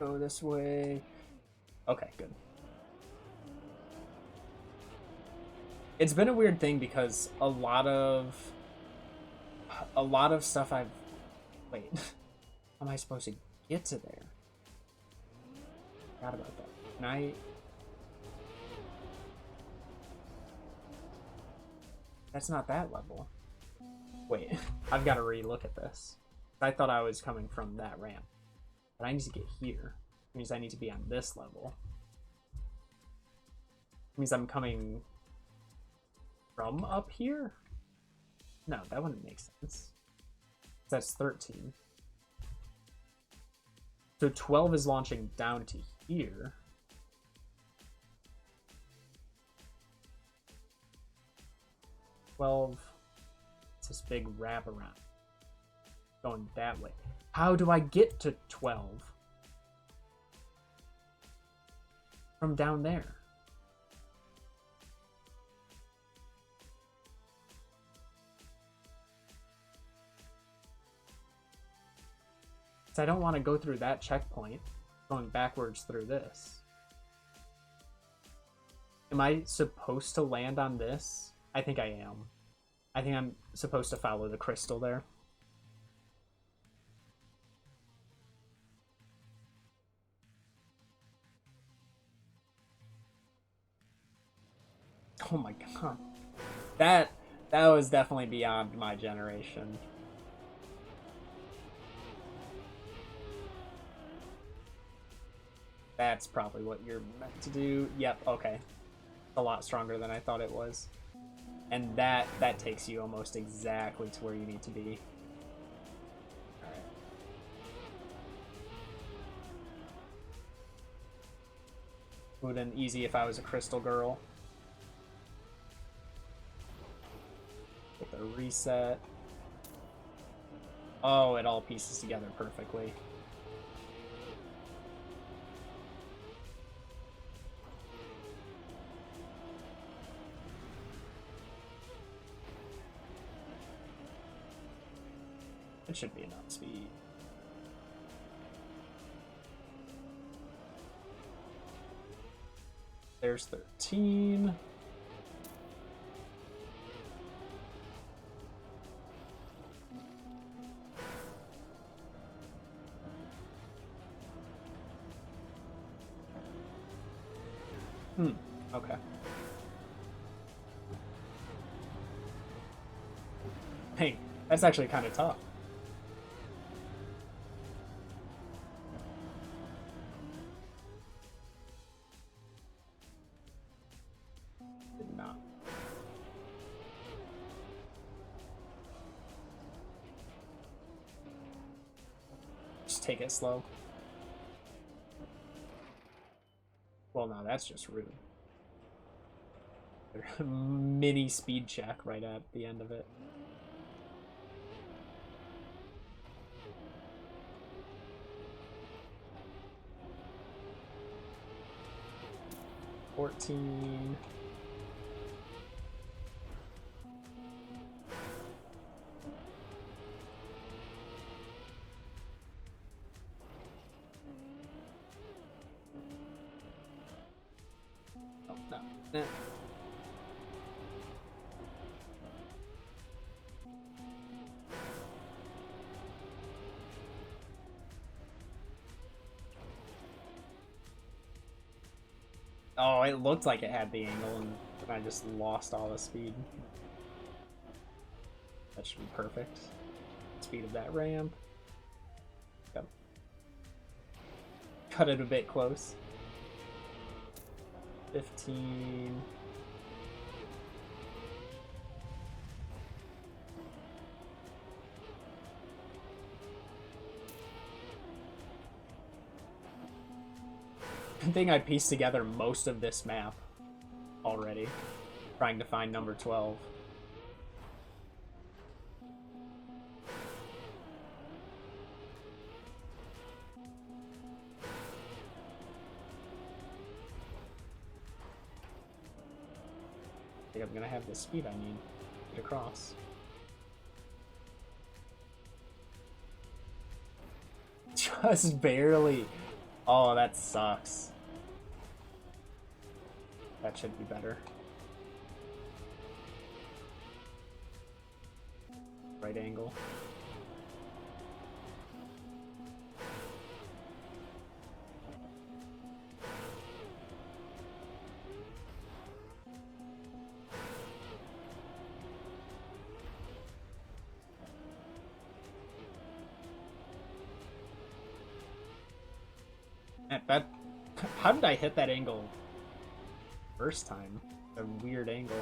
Go this way. Okay, good. It's been a weird thing because a lot of stuff I've... Wait. How am I supposed to get to there? Forgot about that. Can I... That's not that level. Wait, I've got to re-look at this. I thought I was coming from that ramp. But I need to get here. It means I need to be on this level. It means I'm coming from up here? No, that wouldn't make sense. That's 13. So 12 is launching down to here. It's this big wraparound going that way. How do I get to 12 from down there? So I don't want to go through that checkpoint going backwards through this. Am I supposed to land on this? I think I am. I think I'm supposed to follow the crystal there. Oh my god. That was definitely beyond my generation. That's probably what you're meant to do. Yep, okay. A lot stronger than I thought it was. And that takes you almost exactly to where you need to be. Alright. Would have been easy if I was a crystal girl. Get the reset. Oh, it all pieces together perfectly. It should be enough speed. There's 13. Okay. Hey, that's actually kind of tough. Did not. Just take it slow. Well, no, that's just rude. Mini speed check right at the end of it. 14. Oh, no. Eh. Oh, it looked like it had the angle, and I just lost all the speed. That should be perfect. Speed of that ramp. Yep. Cut it a bit close. 15. I think I pieced together most of this map already, trying to find number 12. I think I'm gonna have the speed I need to get across. Just barely. Oh, that sucks. That should be better. Right angle. That, how did I hit that angle first time? A weird angle.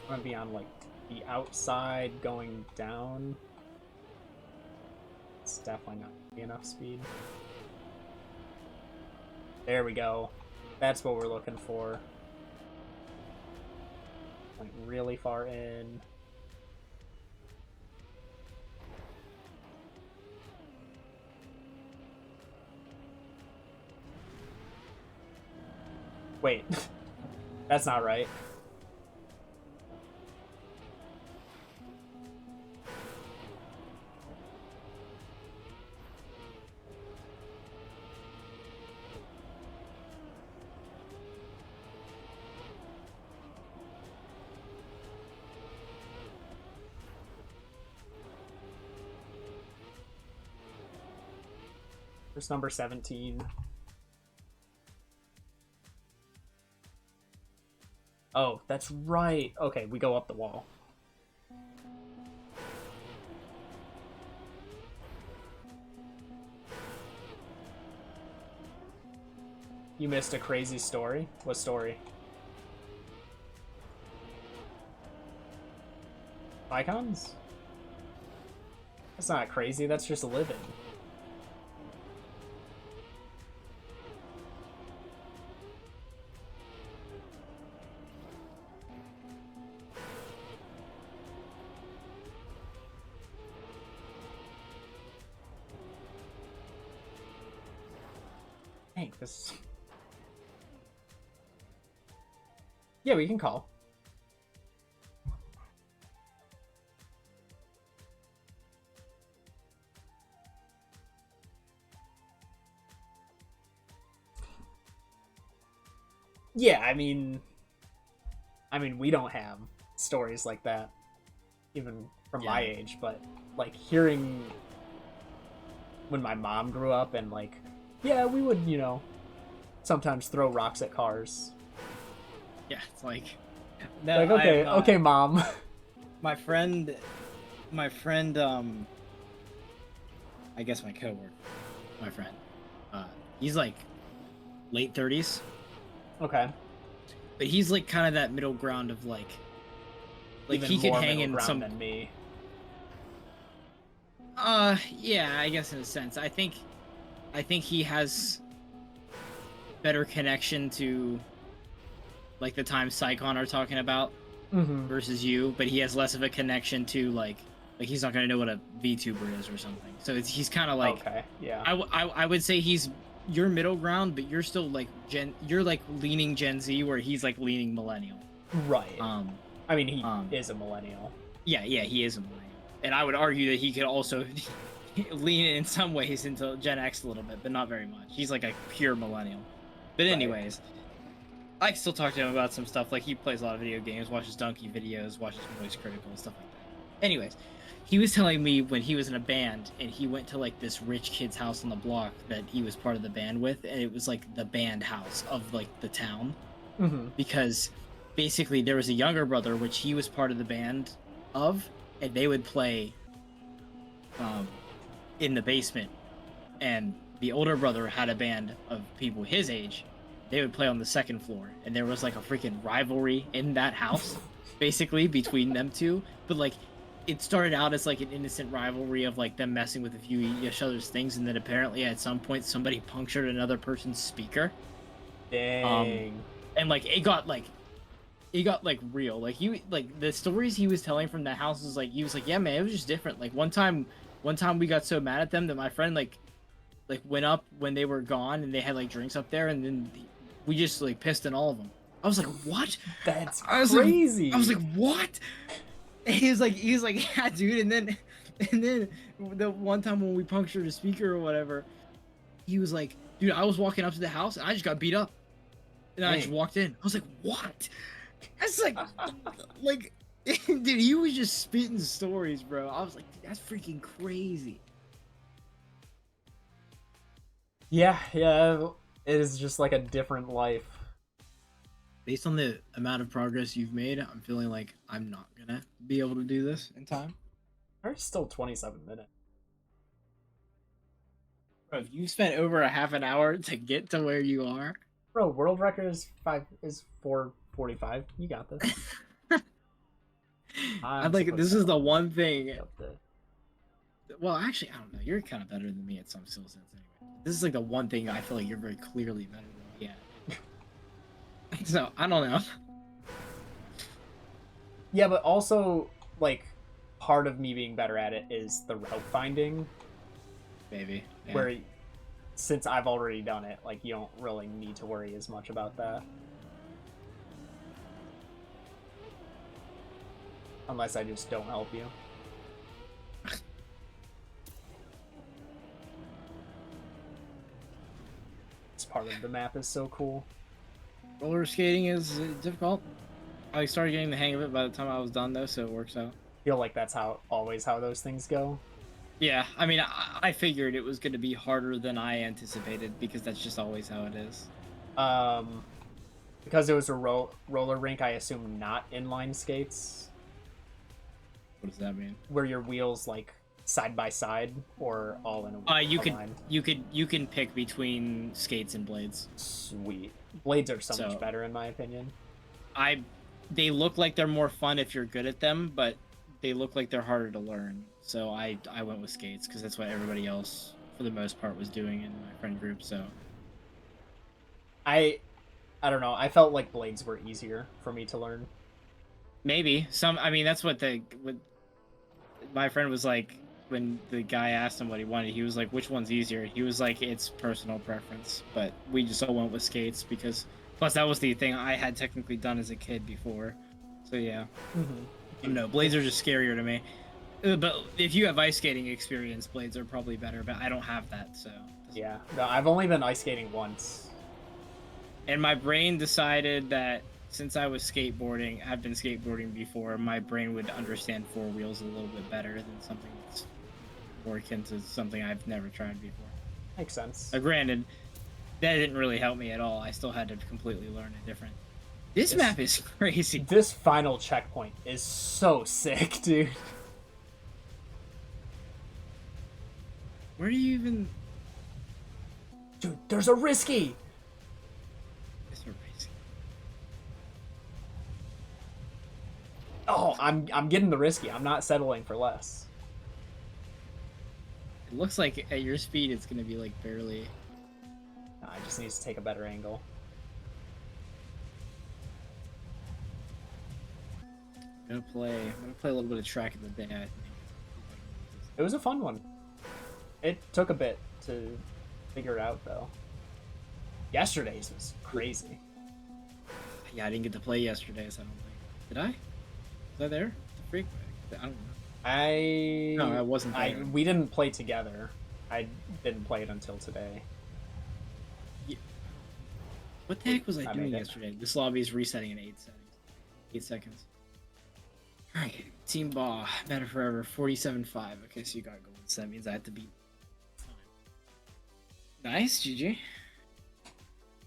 I'm gonna be on like the outside going down. It's definitely not enough speed. There we go. That's what we're looking for. Like really far in. Wait. That's not right. There's number 17. Oh, that's right. Okay, we go up the wall. You missed a crazy story? What story? Icons? That's not crazy, that's just living. Dang, this... Yeah, we can call. Yeah, I mean, we don't have stories like that, even from my age, but, like, hearing when my mom grew up and, like, yeah, we would, you know, sometimes throw rocks at cars.
Yeah, it's like...
No, like, okay, okay, Mom.
My friend, I guess my coworker, my friend, he's, like, late 30s.
Okay.
But he's like kind of that middle ground of like
even
he could
more
hang in some
than me.
Yeah, I guess in a sense. I think he has better connection to like the time Psychon are talking about.
Mm-hmm.
versus you, but he has less of a connection to like he's not gonna know what a VTuber is or something. So he's kind of like
Okay. Yeah.
I would say he's your middle ground, but you're still like you're like leaning Gen Z where he's like leaning millennial.
Right. I mean, he
um,
is a millennial.
yeah, he is a millennial, and I would argue that he could also lean in some ways into Gen X a little bit, but not very much. He's like a pure millennial. But anyways, I still talk to him about some stuff. Like he plays a lot of video games, watches Donkey videos, watches Voice Critical, stuff like that. Anyways, he was telling me when he was in a band and he went to like this rich kid's house on the block that he was part of the band with, and it was like the band house of like the town.
Mm-hmm.
Because basically there was a younger brother which he was part of the band of, and they would play in the basement, and the older brother had a band of people his age. They would play on the second floor, and there was like a freaking rivalry in that house basically between them two. But like it started out as like an innocent rivalry of like them messing with a few each other's things, and then apparently at some point somebody punctured another person's speaker.
Dang.
And like it got like real. Like you like the stories he was telling from that house was like he was like, yeah man, it was just different. Like one time we got so mad at them that my friend like went up when they were gone and they had like drinks up there, and then we just like pissed in all of them. I was like, what?
That's
crazy.
crazy.
I was like, what? And he was like, yeah, dude. And then the one time when we punctured a speaker or whatever, he was like, dude, I was walking up to the house and I just got beat up. And I just walked in. I was like, what? That's like, dude, he was just spitting stories, bro. I was like, dude, that's freaking crazy.
Yeah, it is just like a different life.
Based on the amount of progress you've made, I'm feeling like I'm not gonna be able to do this in time.
There's still 27 minutes.
Bro, if you spent over a half an hour to get to where you are.
Bro, world record is 4:45. You got this.
I'm like, this is the one thing.
The...
Well, actually, I don't know. You're kind of better than me at some skill sets anyway. This is like the one thing I feel like you're very clearly better than me at. So, I don't know.
Yeah, but also, like, part of me being better at it is the route finding.
Maybe. Yeah.
Where, since I've already done it, like, you don't really need to worry as much about that. Unless I just don't help you. This part of the map is so cool.
Roller skating is difficult. I started getting the hang of it by the time I was done, though, so it works out.
I feel like that's always how those things go.
Yeah, I mean, I figured it was going to be harder than I anticipated, because that's just always how it is.
Because it was a roller rink, I assume not inline skates.
What does that mean?
Where your wheels like side by side or all in a
you
line?
You can pick between skates and blades.
Sweet. Blades are so much better in my opinion.
They look like they're more fun if you're good at them, but they look like they're harder to learn. So I went with skates because that's what everybody else for the most part was doing in my friend group. So I don't know. I felt like blades were easier for me to learn. Maybe I mean that's what my friend was like when the guy asked him what he wanted. He was like, which one's easier? He was like, it's personal preference, but we just all went with skates because plus that was the thing I had technically done as a kid before. So yeah. Mm-hmm. No, blades are just scarier to me. But if you have ice skating experience, blades are probably better, but I don't have that, so
yeah. No, I've only been ice skating once.
And my brain decided that since I was skateboarding, I've been skateboarding before, my brain would understand four wheels a little bit better than something that's more akin to something I've never tried before.
Makes sense.
Granted, that didn't really help me at all. I still had to completely learn it different. This map is crazy.
This final checkpoint is so sick, dude.
Where do you even...
Dude, there's a risky! Oh, I'm getting the risky. I'm not settling for less.
It looks like at your speed it's gonna be like barely...
No, I just need to take a better angle.
I'm gonna play a little bit of track in the day, I think.
It was a fun one. It took a bit to figure it out, though. Yesterday's was crazy.
Yeah, I didn't get to play yesterday, so I don't think. Did I? Was I there? The freak? I don't know. No, I wasn't there.
We didn't play together. I didn't play it until today.
What the heck was I doing yesterday? This lobby is resetting in 8 seconds. Alright, Team Baw, Meta Forever, 47-5. Okay, so you got gold, so that means I have to beat. Nice, GG.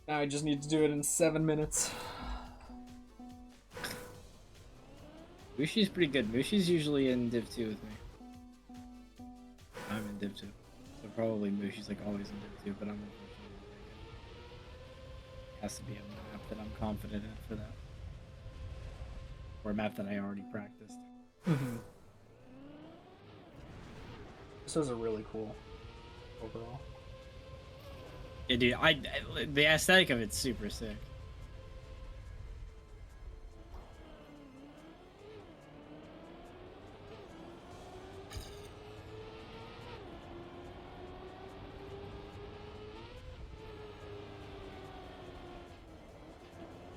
Now I just need to do it in 7 minutes.
Mushi's pretty good. Mushi's usually in Div 2 with me. I'm in Div 2. So probably Mushi's like always in Div 2, but I'm unfortunately has to be a map that I'm confident in for that. Or a map that I already practiced.
This was a really cool overall.
Yeah, dude, the aesthetic of it's super sick.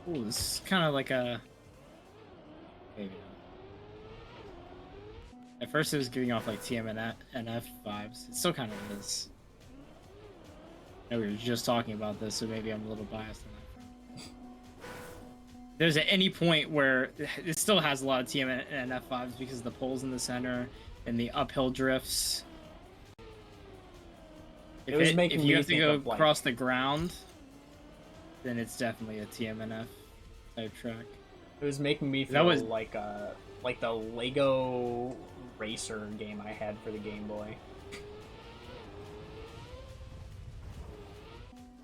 Ooh, this is kind of like a... Maybe not. At first it was giving off like TMNF vibes. It still kind of is. I know we were just talking about this, so maybe I'm a little biased on that. There's at any point where it still has a lot of TMNF vibes because of the poles in the center and the uphill drifts. If you have to go across the ground, then it's definitely a TMNF type track.
It was making me feel like the Lego Racer game I had for the Game Boy.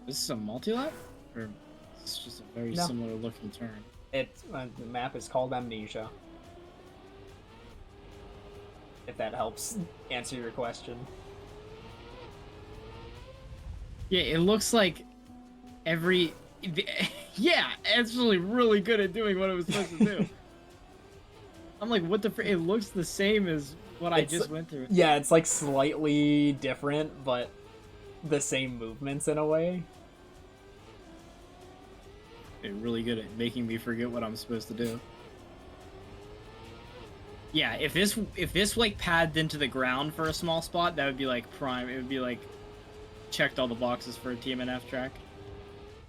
This is a multi-lap? Or it's just a very similar looking turn?
The map is called Amnesia. If that helps answer your question.
Yeah, it looks like every... Yeah, actually really good at doing what it was supposed to do. I'm like, what the it looks the same as what I just went through.
Yeah, it's like slightly different, but the same movements in a way.
They're really good at making me forget what I'm supposed to do. Yeah, if this like padded into the ground for a small spot, that would be like prime. It would be like checked all the boxes for a TMNF track.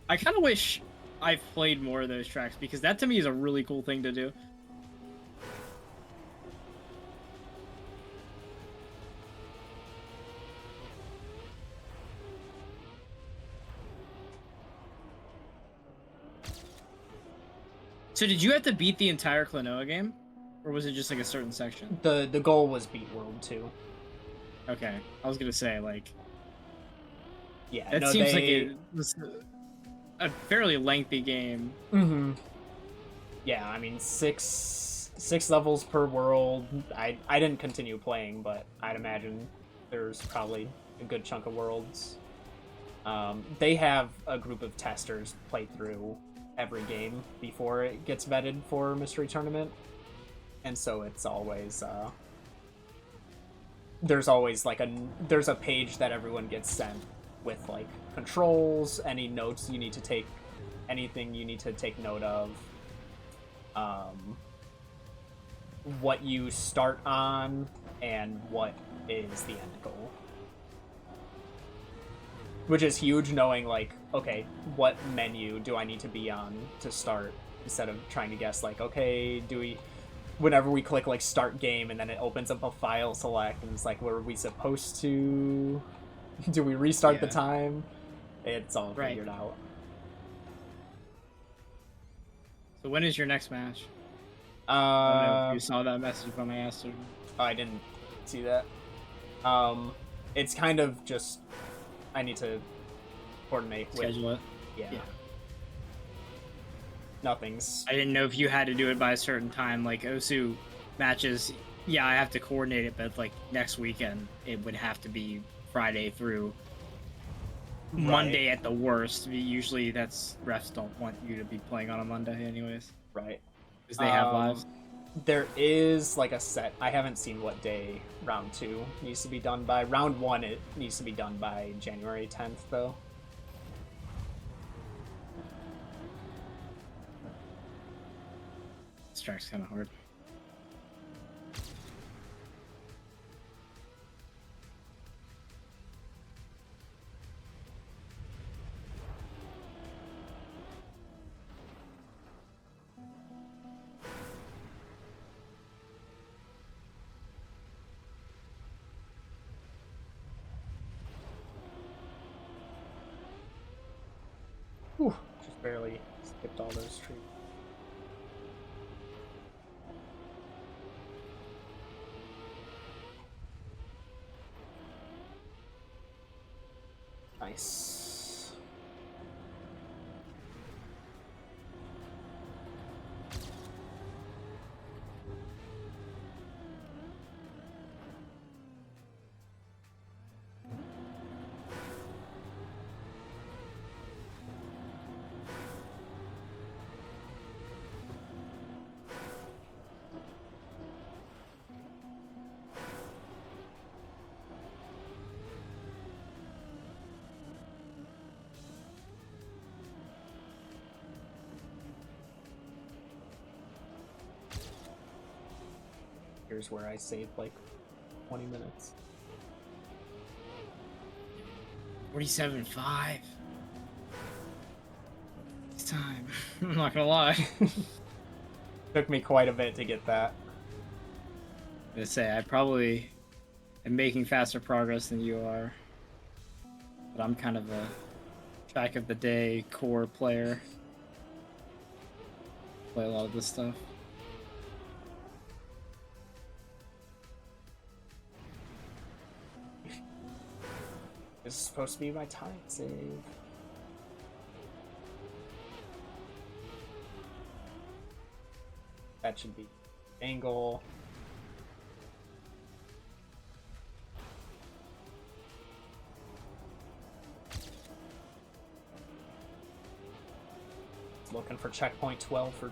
I kind of wish I've played more of those tracks because that to me is a really cool thing to do. So did you have to beat the entire Klonoa game? Or was it just like a certain section?
The goal was beat World 2.
Okay. I was gonna say, like...
Yeah,
that seems like a fairly lengthy game.
Mm-hmm. Yeah, I mean, six levels per world. I didn't continue playing, but I'd imagine there's probably a good chunk of worlds. They have a group of testers play through every game before it gets vetted for Mystery Tournament, and so it's always there's always like there's a page that everyone gets sent with like controls, any notes you need to take, anything you need to take note of, what you start on, and what is the end goal. Which is huge, knowing like, okay, what menu do I need to be on to start, instead of trying to guess like, okay, whenever we click like start game and then it opens up a file select and it's like, were we supposed to, do we restart the time? It's all figured out.
So when is your next match? I don't know if you saw that message when I asked her.
Oh, I didn't see that. It's kind of just, I need to coordinate with...
Schedule it?
Yeah. Nothing's...
I didn't know if you had to do it by a certain time, like Osu matches. Yeah, I have to coordinate it, but like next weekend, it would have to be Friday through Monday at the worst. Usually that's refs don't want you to be playing on a Monday anyways.
Right.
Because they have lives.
There is like a set. I haven't seen what day round 2 needs to be done by. Round 1 it needs to be done by January 10th though.
This track's kind of hard.
Whew, just barely skipped all those trees. Nice. Here's where I saved like 20 minutes.
47.5. It's time. I'm not gonna lie.
Took me quite a bit to get that.
I'm gonna say I probably am making faster progress than you are, but I'm kind of a track of the day core player. Play a lot of this stuff.
This is supposed to be my time save. That should be angle. Looking for checkpoint 12 for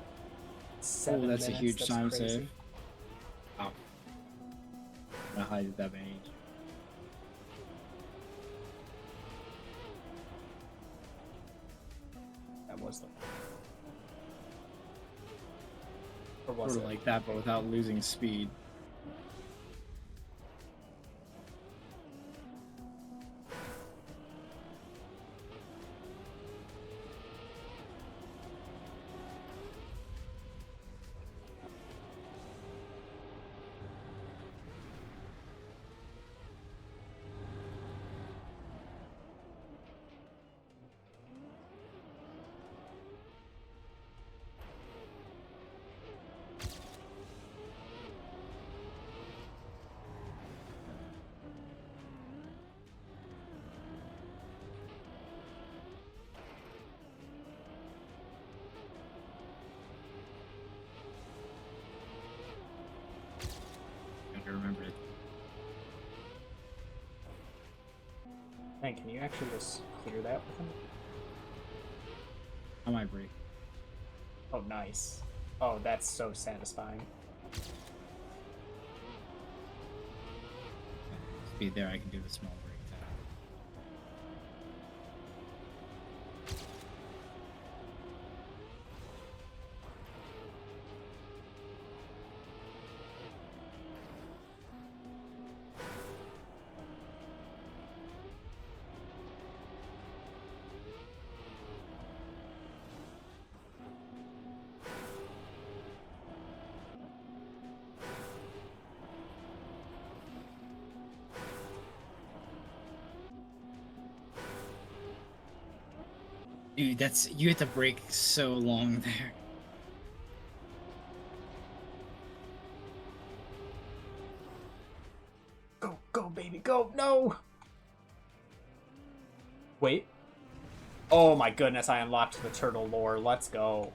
7 minutes.
That's a huge time
crazy.
save. Wow. I don't know how I did that many.
That was the. Or was
Sort of
it?
like that, but without losing speed. I remember it.
Man, can you actually just clear that with him?
I might break.
Oh, nice. Oh, that's so satisfying.
Speed there, I can do the small break. Dude, that's you have to break so long there.
Go, go, baby, go! No! Wait. Oh my goodness, I unlocked the turtle lore. Let's go.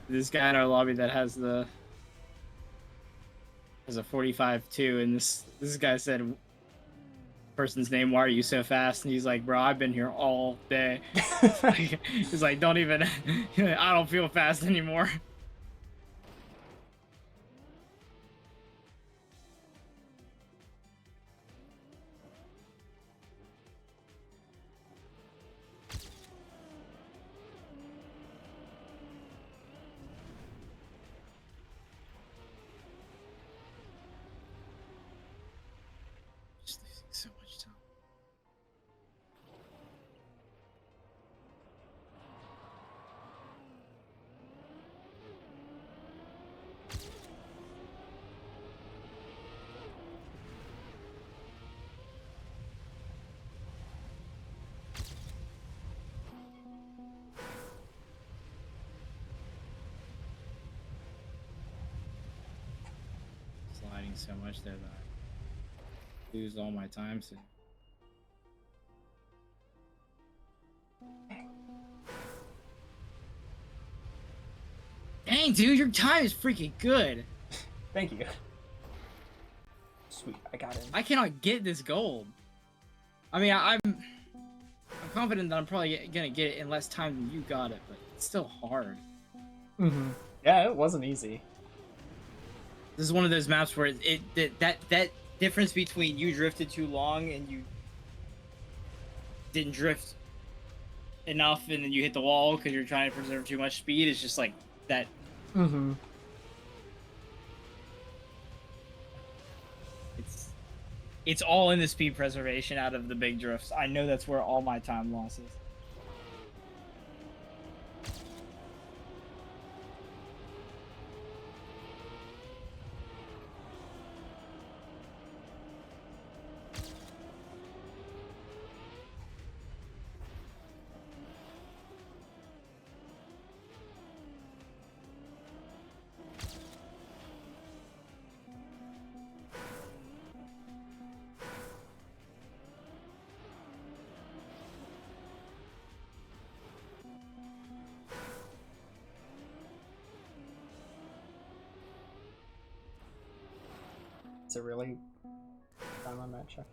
This guy in our lobby that has a 45-2, and this guy said person's name, why are you so fast? And he's like, bro, I've been here all day. He's like, don't even, I don't feel fast anymore. Just losing so much time. Sliding so much there that I lose all my time soon. Dang, dude, your time is freaking good.
Thank you. Sweet, I got it.
I cannot get this gold. I mean, I'm confident that I'm probably gonna get it in less time than you got it, but it's still hard.
Mm-hmm. Yeah, it wasn't easy.
This is one of those maps where that difference between you drifted too long and you didn't drift enough, and then you hit the wall because you're trying to preserve too much speed. Is just like that.
Mm-hmm.
It's all in the speed preservation out of the big drifts. I know that's where all my time loss is.
Is it really time on that check?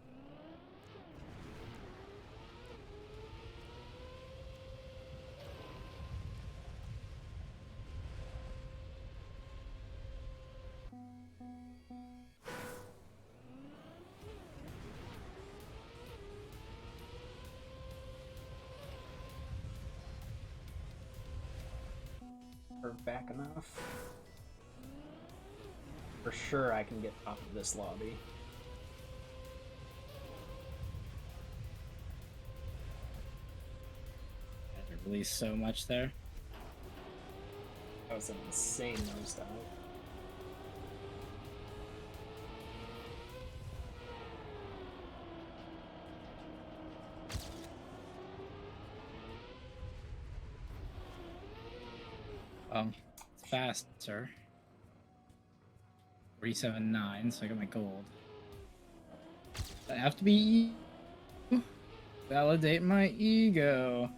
Or back enough? For sure I can get top of this lobby.
I had to release so much there.
That was an insane nosedive.
It's fast, sir. 379, so I got my gold. I have to be validate my ego.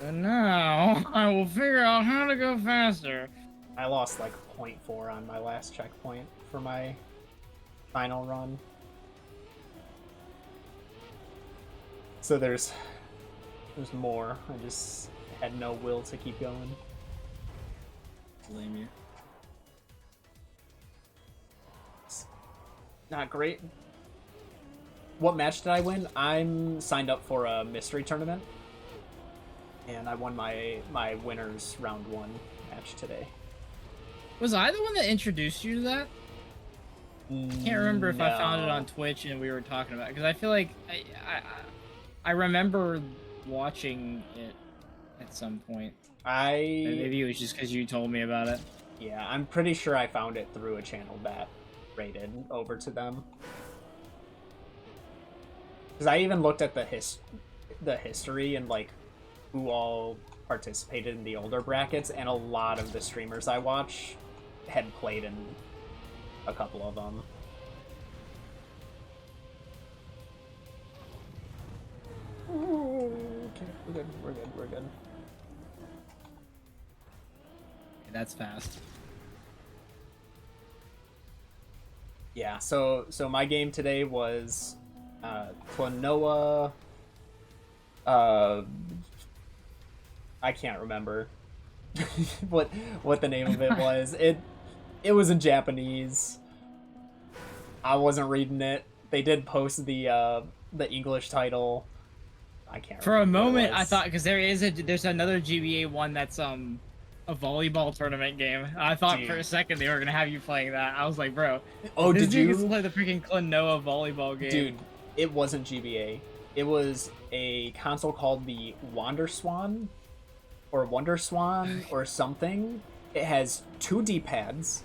So now I will figure out how to go faster.
I lost like 0.4 on my last checkpoint for my final run. So there's more. I just had no will to keep going.
Blame you.
Not great. What match did I win? I'm signed up for a mystery tournament, and I won my winners round 1 match today.
Was I the one that introduced you to that? I can't remember if I found it on Twitch and we were talking about it, because I feel like I remember watching it at some point. Maybe it was just because you told me about it.
Yeah, I'm pretty sure I found it through a channel that rated over to them. Because I even looked at the history and like who all participated in the older brackets, and a lot of the streamers I watch had played in a couple of them. Okay, we're good.
That's fast.
Yeah, so my game today was Klonoa. Uh, I can't remember what the name of it was. It was in Japanese. I wasn't reading it. They did post the English title. I can't
For a
remember what it
moment, I
was.
thought because there's another GBA one that's a volleyball tournament game. I thought for a
Dude.
second they were gonna have you playing that. I was like, bro,
Oh,
this
did
dude gets to
you?
play the freaking Klonoa volleyball
Dude,
game.
it wasn't GBA. It was a console called the WonderSwan or WonderSwan or something. It has two D-pads,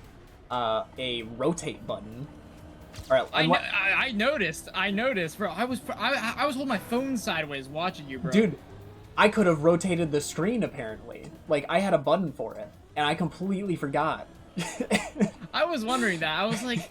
a rotate button. All right,
I noticed, bro. I was holding my phone sideways watching you, bro.
dude, I could have rotated the screen apparently. Like I had a button for it, and I completely forgot.
I was wondering that. I was like,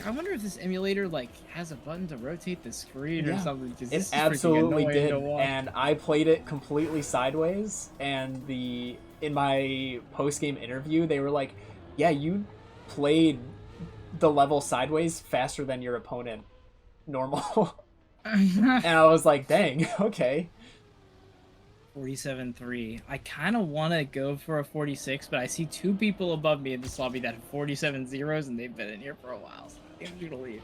I wonder if this emulator like has a button to rotate the screen or something. Because
It
this is freaking
absolutely
annoying
did,
to watch.
and I played it completely sideways. And in my post game interview, they were like, "Yeah, you played the level sideways faster than your opponent normal." And I was like, "Dang, okay."
47-3. I kind of want to go for a 46, but I see two people above me in this lobby that have 47 zeros, and they've been in here for a while, so I think I'm gonna leave.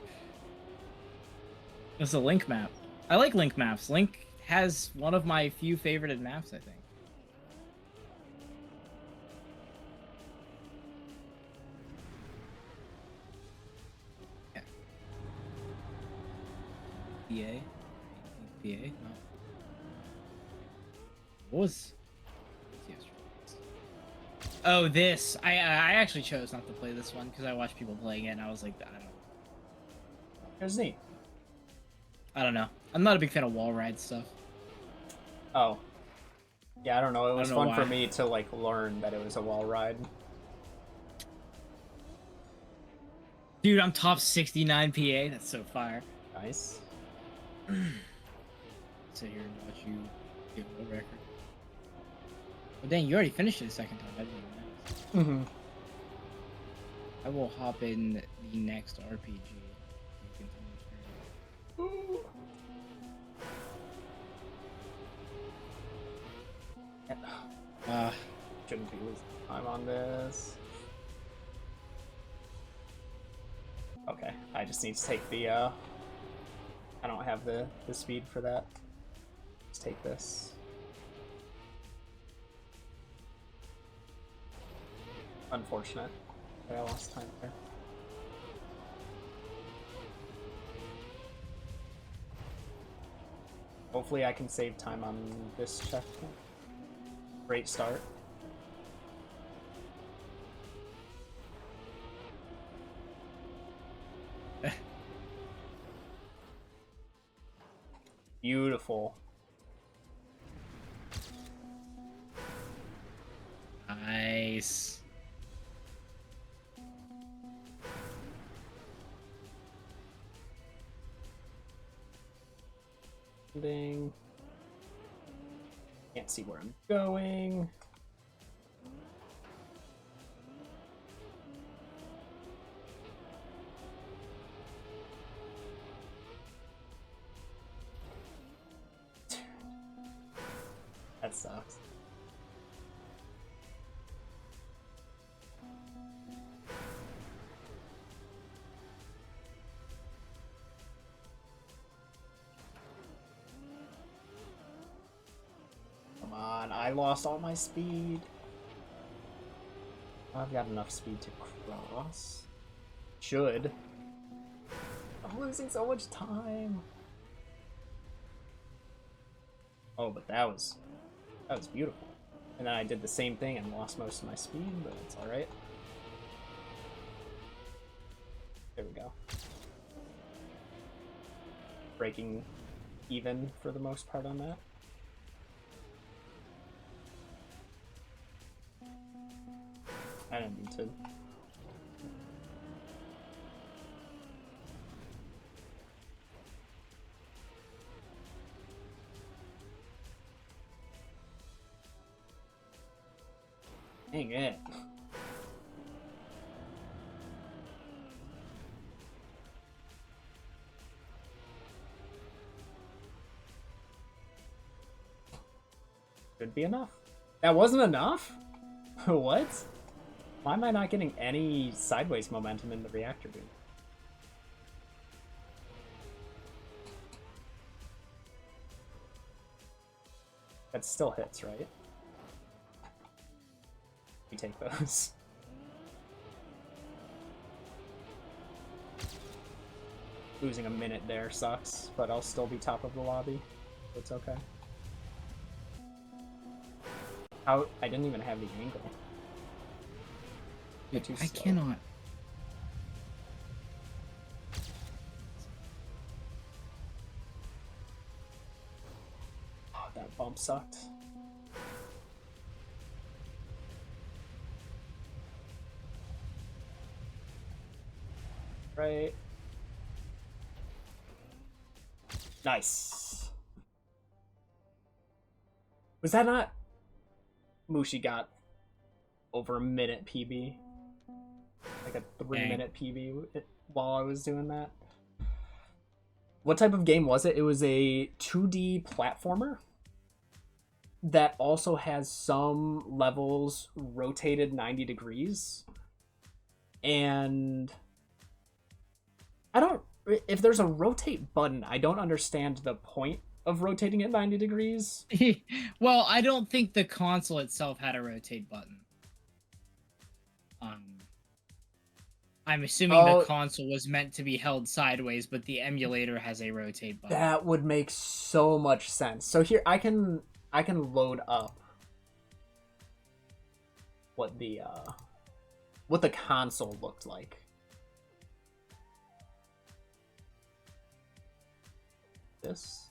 It's a Link map. I like Link maps. Link has one of my few favorited maps, I think. Yeah. PA? No. What was... Oh, this. I actually chose not to play this one because I watched people playing it and I was like, I don't know.
It was neat.
I don't know. I'm not a big fan of wall ride stuff.
Oh. Yeah, I don't know. It was fun for
why.
me to like learn that it was a wall ride.
Dude, I'm top 69 PA. That's so fire.
Nice.
Sit here and watch you get a record. Well, dang, you already finished it a second time. I didn't even know.
Mm-hmm.
I will hop in the next RPG. You can
Shouldn't be losing time on this. Okay, I just need to take the I don't have the speed for that. Let's take this. Unfortunate that I lost time there. Hopefully I can save time on this checkpoint. Great start. Beautiful.
Nice.
Ding. Can't see where I'm going. That sucks. Come on, I lost all my speed. I've got enough speed to cross. Should. I'm losing so much time. Oh, but that was beautiful. And then I did the same thing and lost most of my speed, but it's alright. There we go. Breaking even for the most part on that. I didn't mean to. Dang it. Should be enough. That wasn't enough? What? Why am I not getting any sideways momentum in the reactor boom? That still hits, right? We take those. Losing a minute there sucks, but I'll still be top of the lobby. It's okay. How? I didn't even have the angle.
I cannot.
Oh, that bump sucked. Right. Nice. Was that not... Mushi got over a minute PB? Like a 3-minute PB while I was doing that? What type of game was it? It was a 2D platformer that also has some levels rotated 90 degrees. And I don't... If there's a rotate button, I don't understand the point of rotating it 90 degrees.
Well, I don't think the console itself had a rotate button. I'm assuming the console was meant to be held sideways, but the emulator has a rotate button.
That would make so much sense. So here I can load up what the console looked like. This.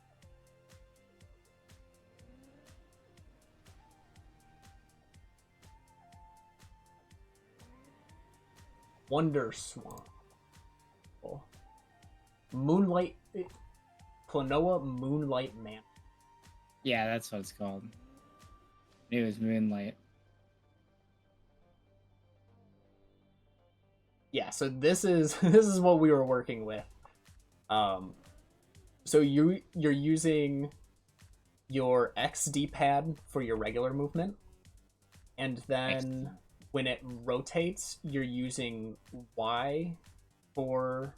Wonder Swamp. Oh. Moonlight. Klonoa Moonlight Man.
Yeah, that's what it's called. It was Moonlight.
Yeah, so this is what we were working with. So you're using your X D-pad for your regular movement, and then when it rotates, you're using Y for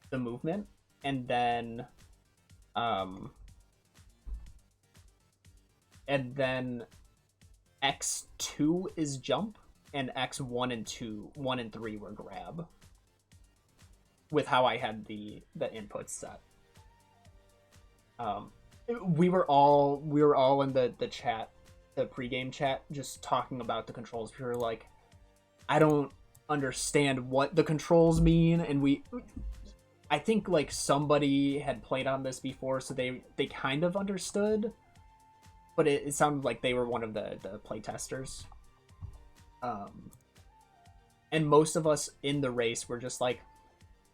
the movement, and then X2 is jump, and X1 and 3 were grab. With how I had the inputs set. We were all in the chat, the pregame chat, just talking about the controls. We were like, I don't understand what the controls mean, and I think like somebody had played on this before, so they kind of understood, but it sounded like they were one of the play testers. And most of us in the race were just like,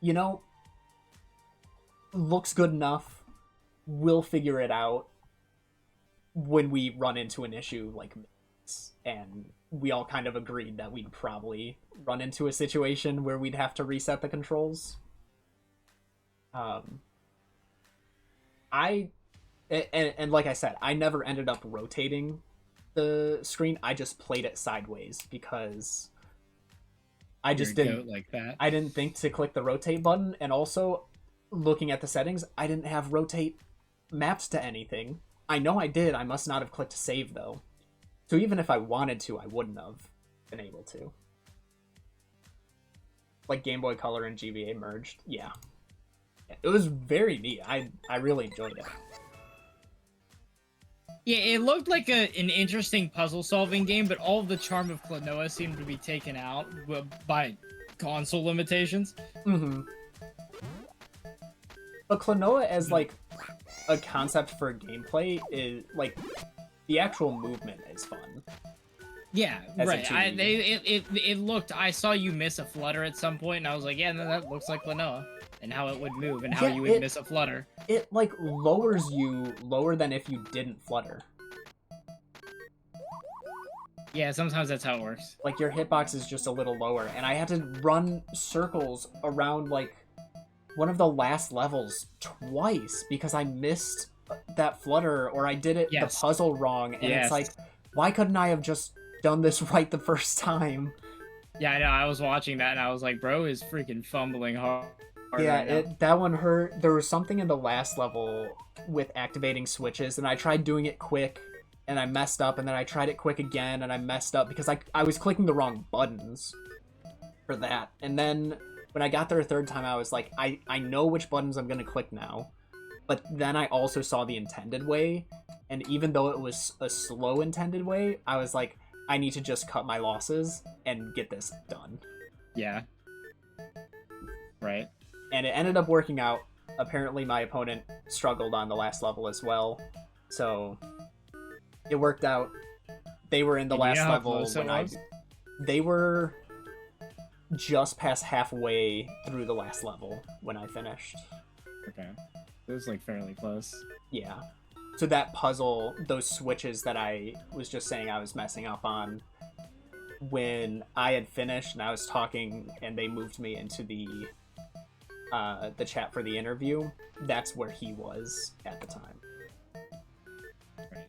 you know, looks good enough. We'll figure it out when we run into an issue like this. And we all kind of agreed that we'd probably run into a situation where we'd have to reset the controls. And like I said, I never ended up rotating the screen. I just played it sideways because I just didn't
like that.
I didn't think to click the rotate button, and also looking at the settings, I didn't have rotate mapped to anything. I know I did. I must not have clicked save though. So even if I wanted to, I wouldn't have been able to. Like Game Boy Color and GBA merged. Yeah. It was very neat. I really enjoyed it.
Yeah, it looked like an interesting puzzle-solving game, but all of the charm of Klonoa seemed to be taken out by console limitations.
Mm-hmm. But Klonoa as, like, a concept for gameplay is, like, the actual movement is fun.
Yeah, right. It looked... I saw you miss a flutter at some point, and I was like, yeah, no, that looks like Klonoa. And how it would move, and how you would miss a flutter.
It, like, lowers you lower than if you didn't flutter.
Yeah, sometimes that's how it works.
Like, your hitbox is just a little lower, and I had to run circles around, like, one of the last levels twice because I missed that flutter, or I did it
Yes.
the puzzle wrong, and
Yes.
it's like, why couldn't I have just done this right the first time?
Yeah, I know. I was watching that and I was like, bro is freaking fumbling hard.
Yeah,
right now.
that one hurt. There was something in the last level with activating switches, and I tried doing it quick, and I messed up, and then I tried it quick again, and I messed up because I was clicking the wrong buttons for that. And then when I got there a third time, I was like, I know which buttons I'm gonna click now, but then I also saw the intended way, and even though it was a slow intended way, I was like, I need to just cut my losses and get this done.
Yeah. Right.
And it ended up working out. Apparently my opponent struggled on the last level as well, so it worked out. They were in the
Did you
last
know how
level
close it
when
was?
they were just past halfway through the last level when I finished.
Okay. It was like fairly close.
Yeah. So that puzzle, those switches that I was just saying I was messing up on, when I had finished and I was talking and they moved me into the chat for the interview, that's where he was at the time.
Right.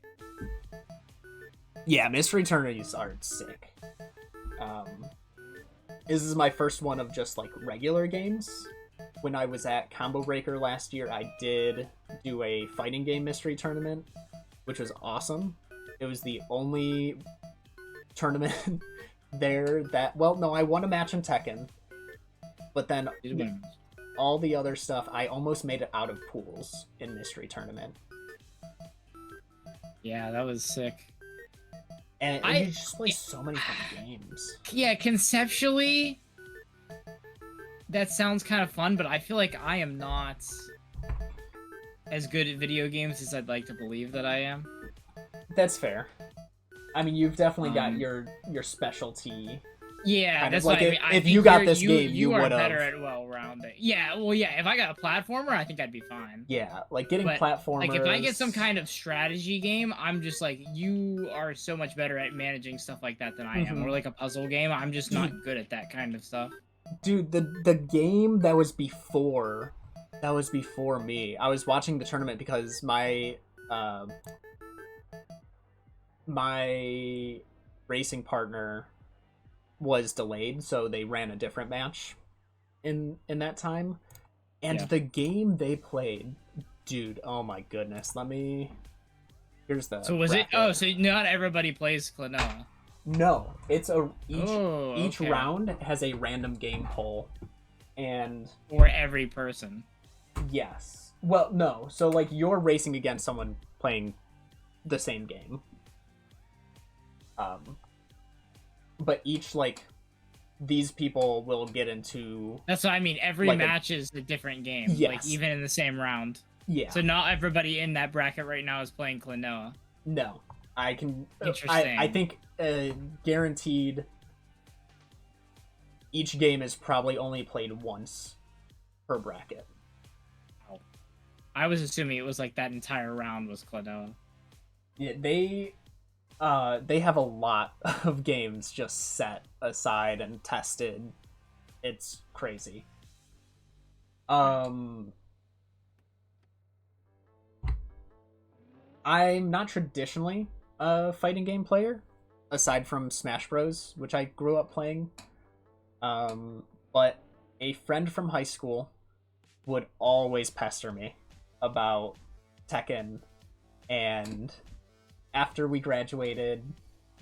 Yeah, Mystery Eternities are sick. This is my first one of just like regular games. When I was at Combo Breaker last year, I did do a fighting game mystery tournament, which was awesome. It was the only tournament there that, well, no, I won a match in Tekken, but then
You did win.
all the other stuff, I almost made it out of pools in mystery tournament.
Yeah, that was sick.
And
I-
you just play so many fun games.
Yeah, conceptually, that sounds kind of fun, but I feel like I am not as good at video games as I'd like to believe that I am.
That's fair. I mean, you've definitely got
Um,
your specialty.
Yeah,
Kind of
that's
like
what I
if-
mean. I
if
think
you got
you're-
this game, you
are
would've-
better at well-rounded. Yeah, well, yeah. If I got a platformer, I think I'd be fine.
Yeah, like getting
But,
platformers.
Like if I get some kind of strategy game, I'm just like, you are so much better at managing stuff like that than I am.
Mhm.
Or like a puzzle game, I'm just not good at that kind of stuff.
Dude, the game that was before me. I was watching the tournament because my racing partner was delayed, so they ran a different match in that time. And
Yeah.
the game they played, dude, oh my goodness. Here's the
So was it?
bracket.
Oh, so not everybody plays Klonoa.
No, it's each
Okay.
round has a random game poll. And
Or every person.
yes. Well, no. So like you're racing against someone playing the same game. But each like these people will get into
That's what I mean. Every
Like a-
match is a different game.
Yes.
Like even in the same round.
yeah.
So not everybody in that bracket right now is playing Klonoa.
No, I can.
Interesting.
I think guaranteed. Each game is probably only played once per bracket.
I was assuming it was like that entire round was Klonoa.
Yeah, they have a lot of games just set aside and tested. It's crazy. I'm not traditionally a fighting game player, aside from Smash Bros, which I grew up playing. But a friend from high school would always pester me about Tekken, and after we graduated,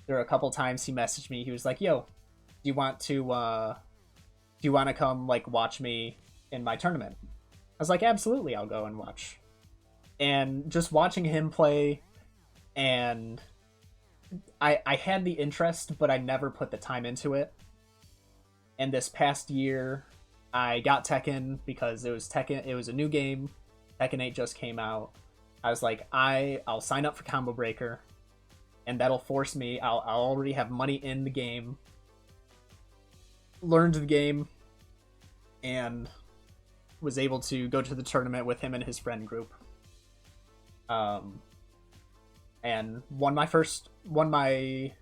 there were a couple times he messaged me. He was like, "Yo, do you want to come like watch me in my tournament?" I was like, "Absolutely, I'll go and watch." And just watching him play, and I had the interest, but I never put the time into it. And this past year, I got Tekken because it was Tekken. It was a new game. Tekken 8 just came out. I was like, I'll sign up for Combo Breaker, and that'll force me. I'll already have money in the game. Learned the game, and was able to go to the tournament with him and his friend group. And won my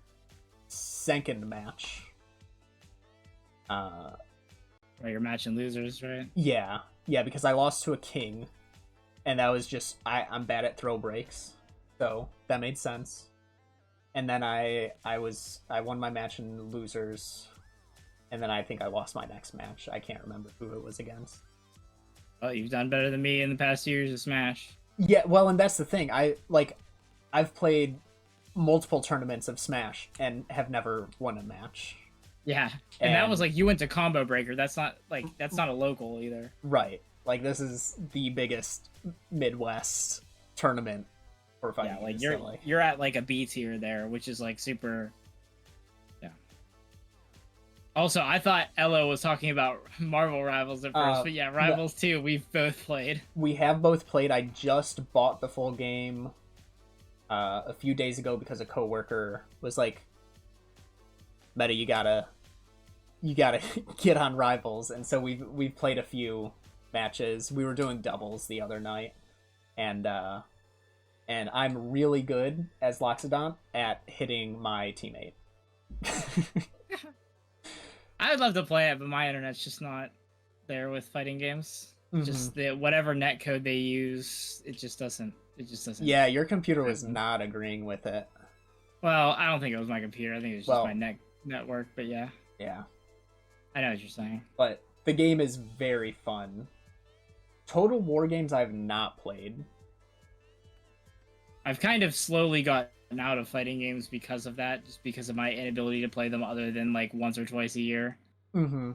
second match.
Right, you're matching losers, right?
Yeah, because I lost to a king, and that was just I'm bad at throw breaks, so that made sense. And then I won my match in losers, and then I think I lost my next match. I can't remember who it was against.
Oh, you've done better than me in the past years of Smash.
Yeah, well, and that's the thing. I've played multiple tournaments of Smash and have never won a match.
Yeah, and that was like you went to Combo Breaker. That's not a local either.
Right. Like this is the biggest Midwest tournament for fighting.
Yeah, like
games,
you're at like a B tier there, which is like super. Yeah. Also, I thought Elo was talking about Marvel Rivals at first, but yeah, Rivals 2, we've both played.
We have both played. I just bought the full game a few days ago because a coworker was like, Meta, you gotta get on Rivals, and so we've played a few matches. We were doing doubles the other night, and I'm really good as Loxodon at hitting my teammate.
I'd love to play it, but my internet's just not there with fighting games. Mm-hmm. Just whatever netcode they use, it just doesn't.
Yeah, your computer was not agreeing with it.
Well, I don't think it was my computer. I think it was just my network. But yeah.
Yeah.
I know what you're saying.
But the game is very fun. Total War games I've not played.
I've kind of slowly gotten out of fighting games because of that, just because of my inability to play them other than like once or twice a year.
Mm-hmm.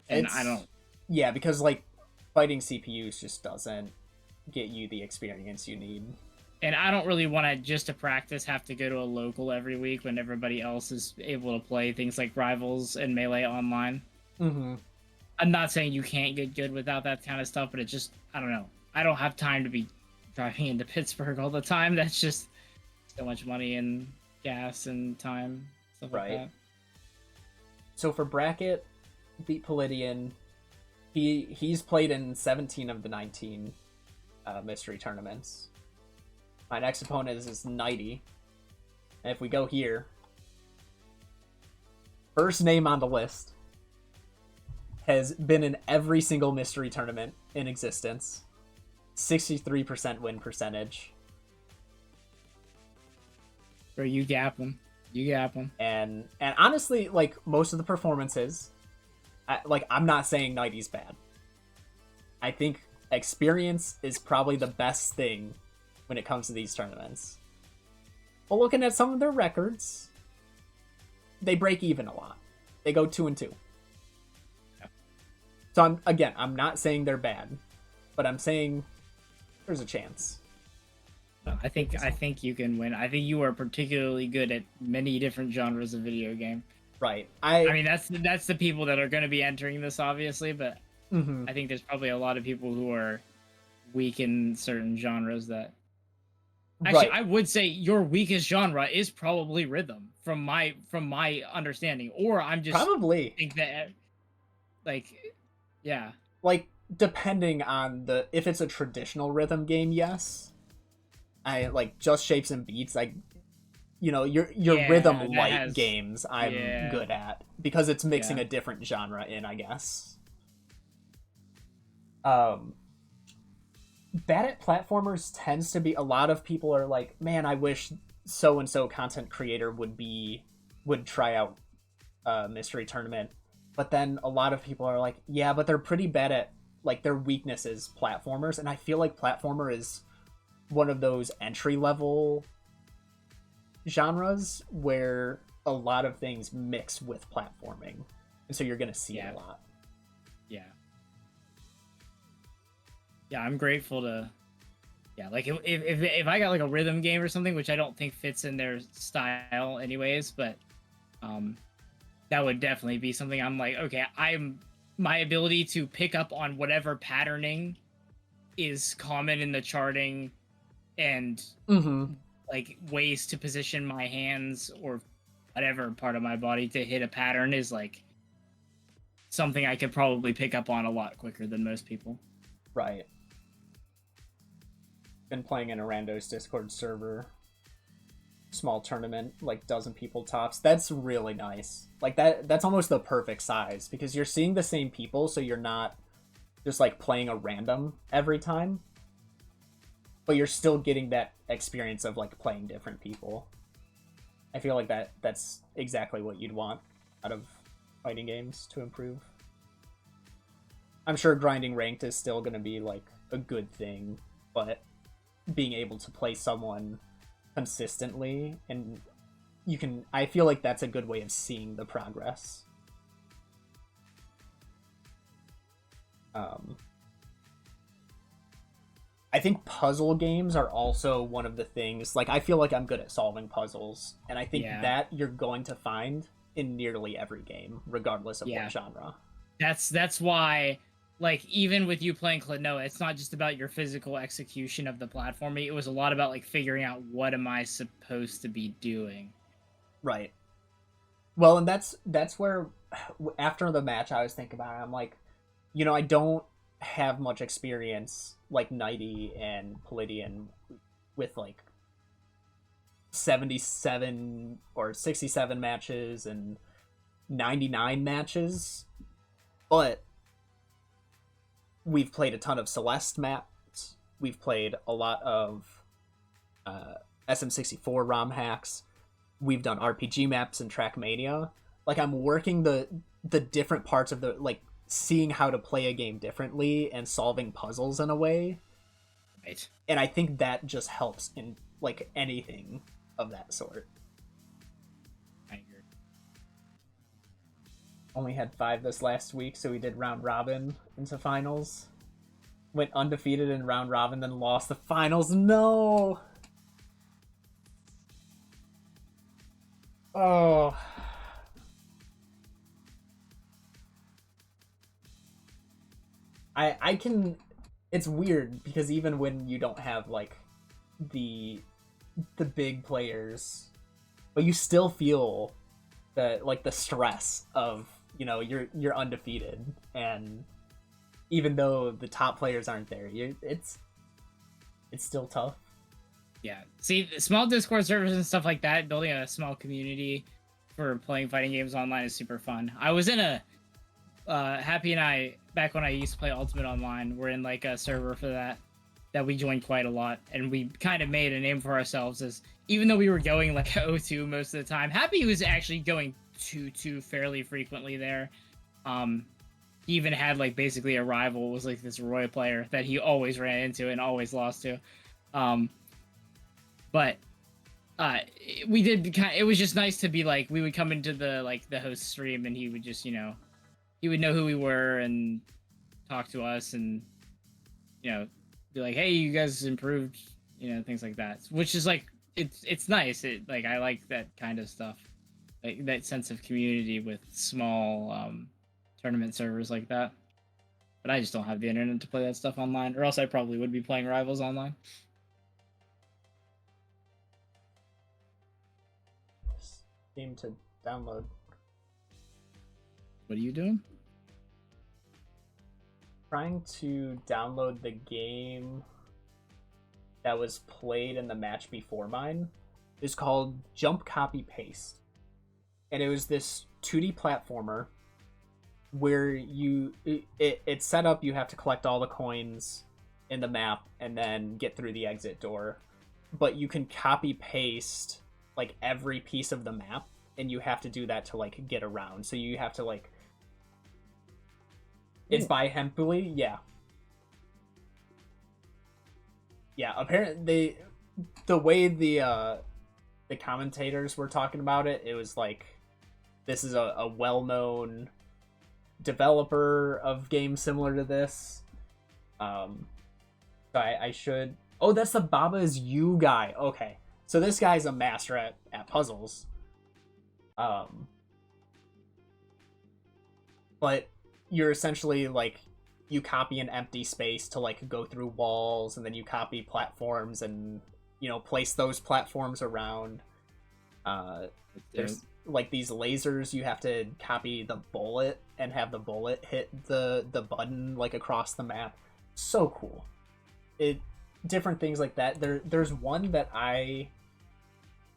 And I don't.
Yeah, because like fighting CPUs just doesn't get you the experience you need.
And I don't really want to, just to practice, have to go to a local every week when everybody else is able to play things like Rivals and Melee online.
Mm-hmm.
I'm not saying you can't get good without that kind of stuff, but it just, I don't know. I don't have time to be driving into Pittsburgh all the time. That's just so much money and gas and time, stuff like that.
So for bracket, beat Palladian. He's played in 17 of the 19 mystery tournaments. My next opponent is Nighty. And if we go here, first name on the list has been in every single mystery tournament in existence. 63% win percentage.
Bro, you gap him.
And honestly, like, most of the performances, I'm not saying Nighty's bad. I think experience is probably the best thing when it comes to these tournaments. But looking at some of their records, they break even a lot. They go 2-2.
Yeah.
So I'm not saying they're bad, but I'm saying there's a chance.
I think you can win. I think you are particularly good at many different genres of video game.
Right.
I mean, that's the people that are going to be entering this, obviously, but
mm-hmm.
I think there's probably a lot of people who are weak in certain genres that... Actually, I would say your weakest genre is probably rhythm, from my understanding, or I'm just
probably
think that, like, yeah,
like depending on if it's a traditional rhythm game, yes, I like just shapes and beats, like, you know, your rhythm light games I'm good at because it's mixing a different genre in, I guess. Bad at platformers tends to be, a lot of people are like, man, I wish so and so content creator would try out a mystery tournament. But then a lot of people are like, yeah, but they're pretty bad at, like, their weakness is platformers, and I feel like platformer is one of those entry level genres where a lot of things mix with platforming, and so you're gonna see it a lot.
Yeah, I'm grateful to... Yeah, like, if I got, like, a rhythm game or something, which I don't think fits in their style anyways, but that would definitely be something I'm like, okay, my ability to pick up on whatever patterning is common in the charting and, like, ways to position my hands or whatever part of my body to hit a pattern is, like, something I could probably pick up on a lot quicker than most people.
Right. Been playing in a randos Discord server, small tournament, like dozen people tops. That's really nice. Like that's almost the perfect size because you're seeing the same people, so you're not just like playing a random every time, but you're still getting that experience of like playing different people. I feel like that's exactly what you'd want out of fighting games to improve. I'm sure grinding ranked is still going to be like a good thing, but being able to play someone consistently, and I feel like that's a good way of seeing the progress. I think puzzle games are also one of the things, like I feel like I'm good at solving puzzles, and I think that you're going to find in nearly every game, regardless of what genre.
That's why, like, even with you playing Klonoa, it's not just about your physical execution of the platforming. It was a lot about like figuring out what am I supposed to be doing.
Right. Well, and that's where after the match I was thinking about it, I'm like, I don't have much experience like Nighty and Palladian with like 77 or 67 matches and 99 matches, but we've played a ton of Celeste maps. We've played a lot of SM64 ROM hacks. We've done RPG maps and Trackmania. Like, I'm working the different parts of the, like, seeing how to play a game differently and solving puzzles in a way.
Right.
And I think that just helps in, like, anything of that sort.
I agree.
Only had 5 this last week, so we did round robin into finals. Went undefeated in round robin, then lost the finals. No! Oh. I can... It's weird, because even when you don't have, like, the big players, but you still feel the stress of, you're undefeated, and even though the top players aren't there, it's still tough.
Yeah. See, small Discord servers and stuff like that, building a small community for playing fighting games online is super fun. I was in a Happy and I, back when I used to play Ultimate Online, we're in like a server for that we joined quite a lot, and we kind of made a name for ourselves as, even though we were going like 0-2 most of the time, Happy was actually going 2-2 fairly frequently there. He even had like basically a rival, was like this Roy player that he always ran into and always lost to. But we did it was just nice to be like, we would come into the host stream and he would just, he would know who we were and talk to us and, be like, hey, you guys improved, things like that. Which is like, it's nice. I like that kind of stuff. Like that sense of community with small tournament servers like that. But I just don't have the internet to play that stuff online, or else I probably would be playing Rivals online.
Game to download.
What are you doing?
Trying to download the game that was played in the match before mine. It's called Jump Copy Paste, and it was this 2D platformer where it's set up, you have to collect all the coins in the map and then get through the exit door, but you can copy paste like every piece of the map, and you have to do that to like get around. So you have to like, it's by Hemply, yeah. Apparently the way the commentators were talking about it, it was like, this is a well-known developer of games similar to this. So I should... Oh, that's the Baba Is You guy. Okay. So this guy's a master at puzzles. But you're essentially like, you copy an empty space to like go through walls, and then you copy platforms and, place those platforms around. There's like these lasers, you have to copy the bullet and have the bullet hit the button like across the map. So cool. Different things like that. There's one that I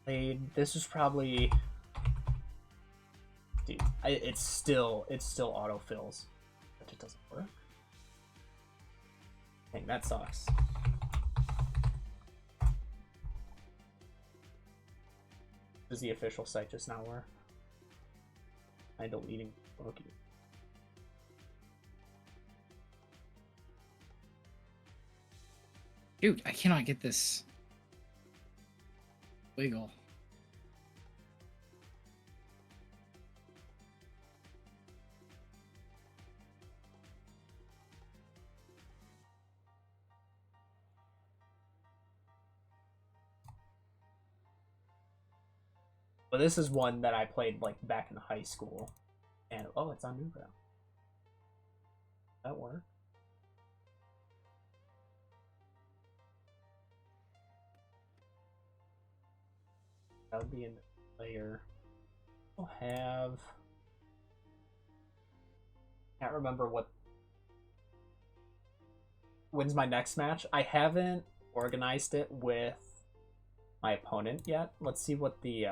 played. This was probably, dude, it still autofills, but it doesn't work. Dang, that sucks. Does the official site just not work? I'm deleting Loki.
Dude, I cannot get this wiggle.
But this is one that I played like back in high school, and oh, it's on Newground. That work? That would be in player. We'll have. Can't remember what. When's my next match? I haven't organized it with my opponent yet. Let's see what the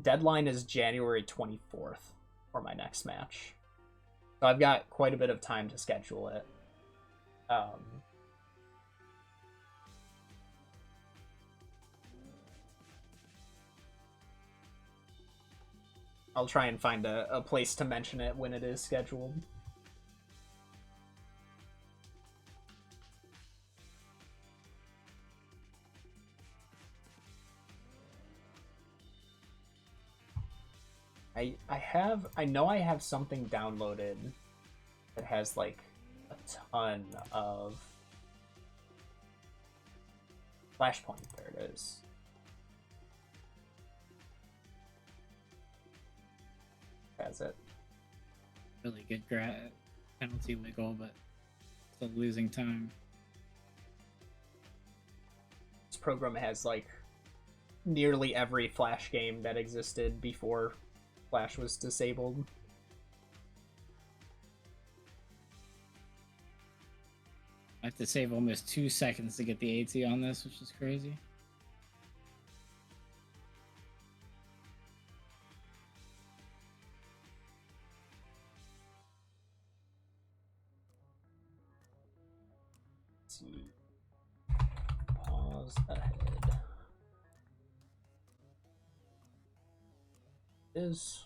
deadline is. January 24th for my next match. So I've got quite a bit of time to schedule it. I'll try and find a place to mention it when it is scheduled. I know I have something downloaded that has like a ton of Flashpoint. There it is. Has it.
Really good penalty wiggle, but still losing time.
This program has like nearly every Flash game that existed before Flash was disabled.
I have to save almost 2 seconds to get the AT on this, which is crazy.
Let's see. Pause ahead. Is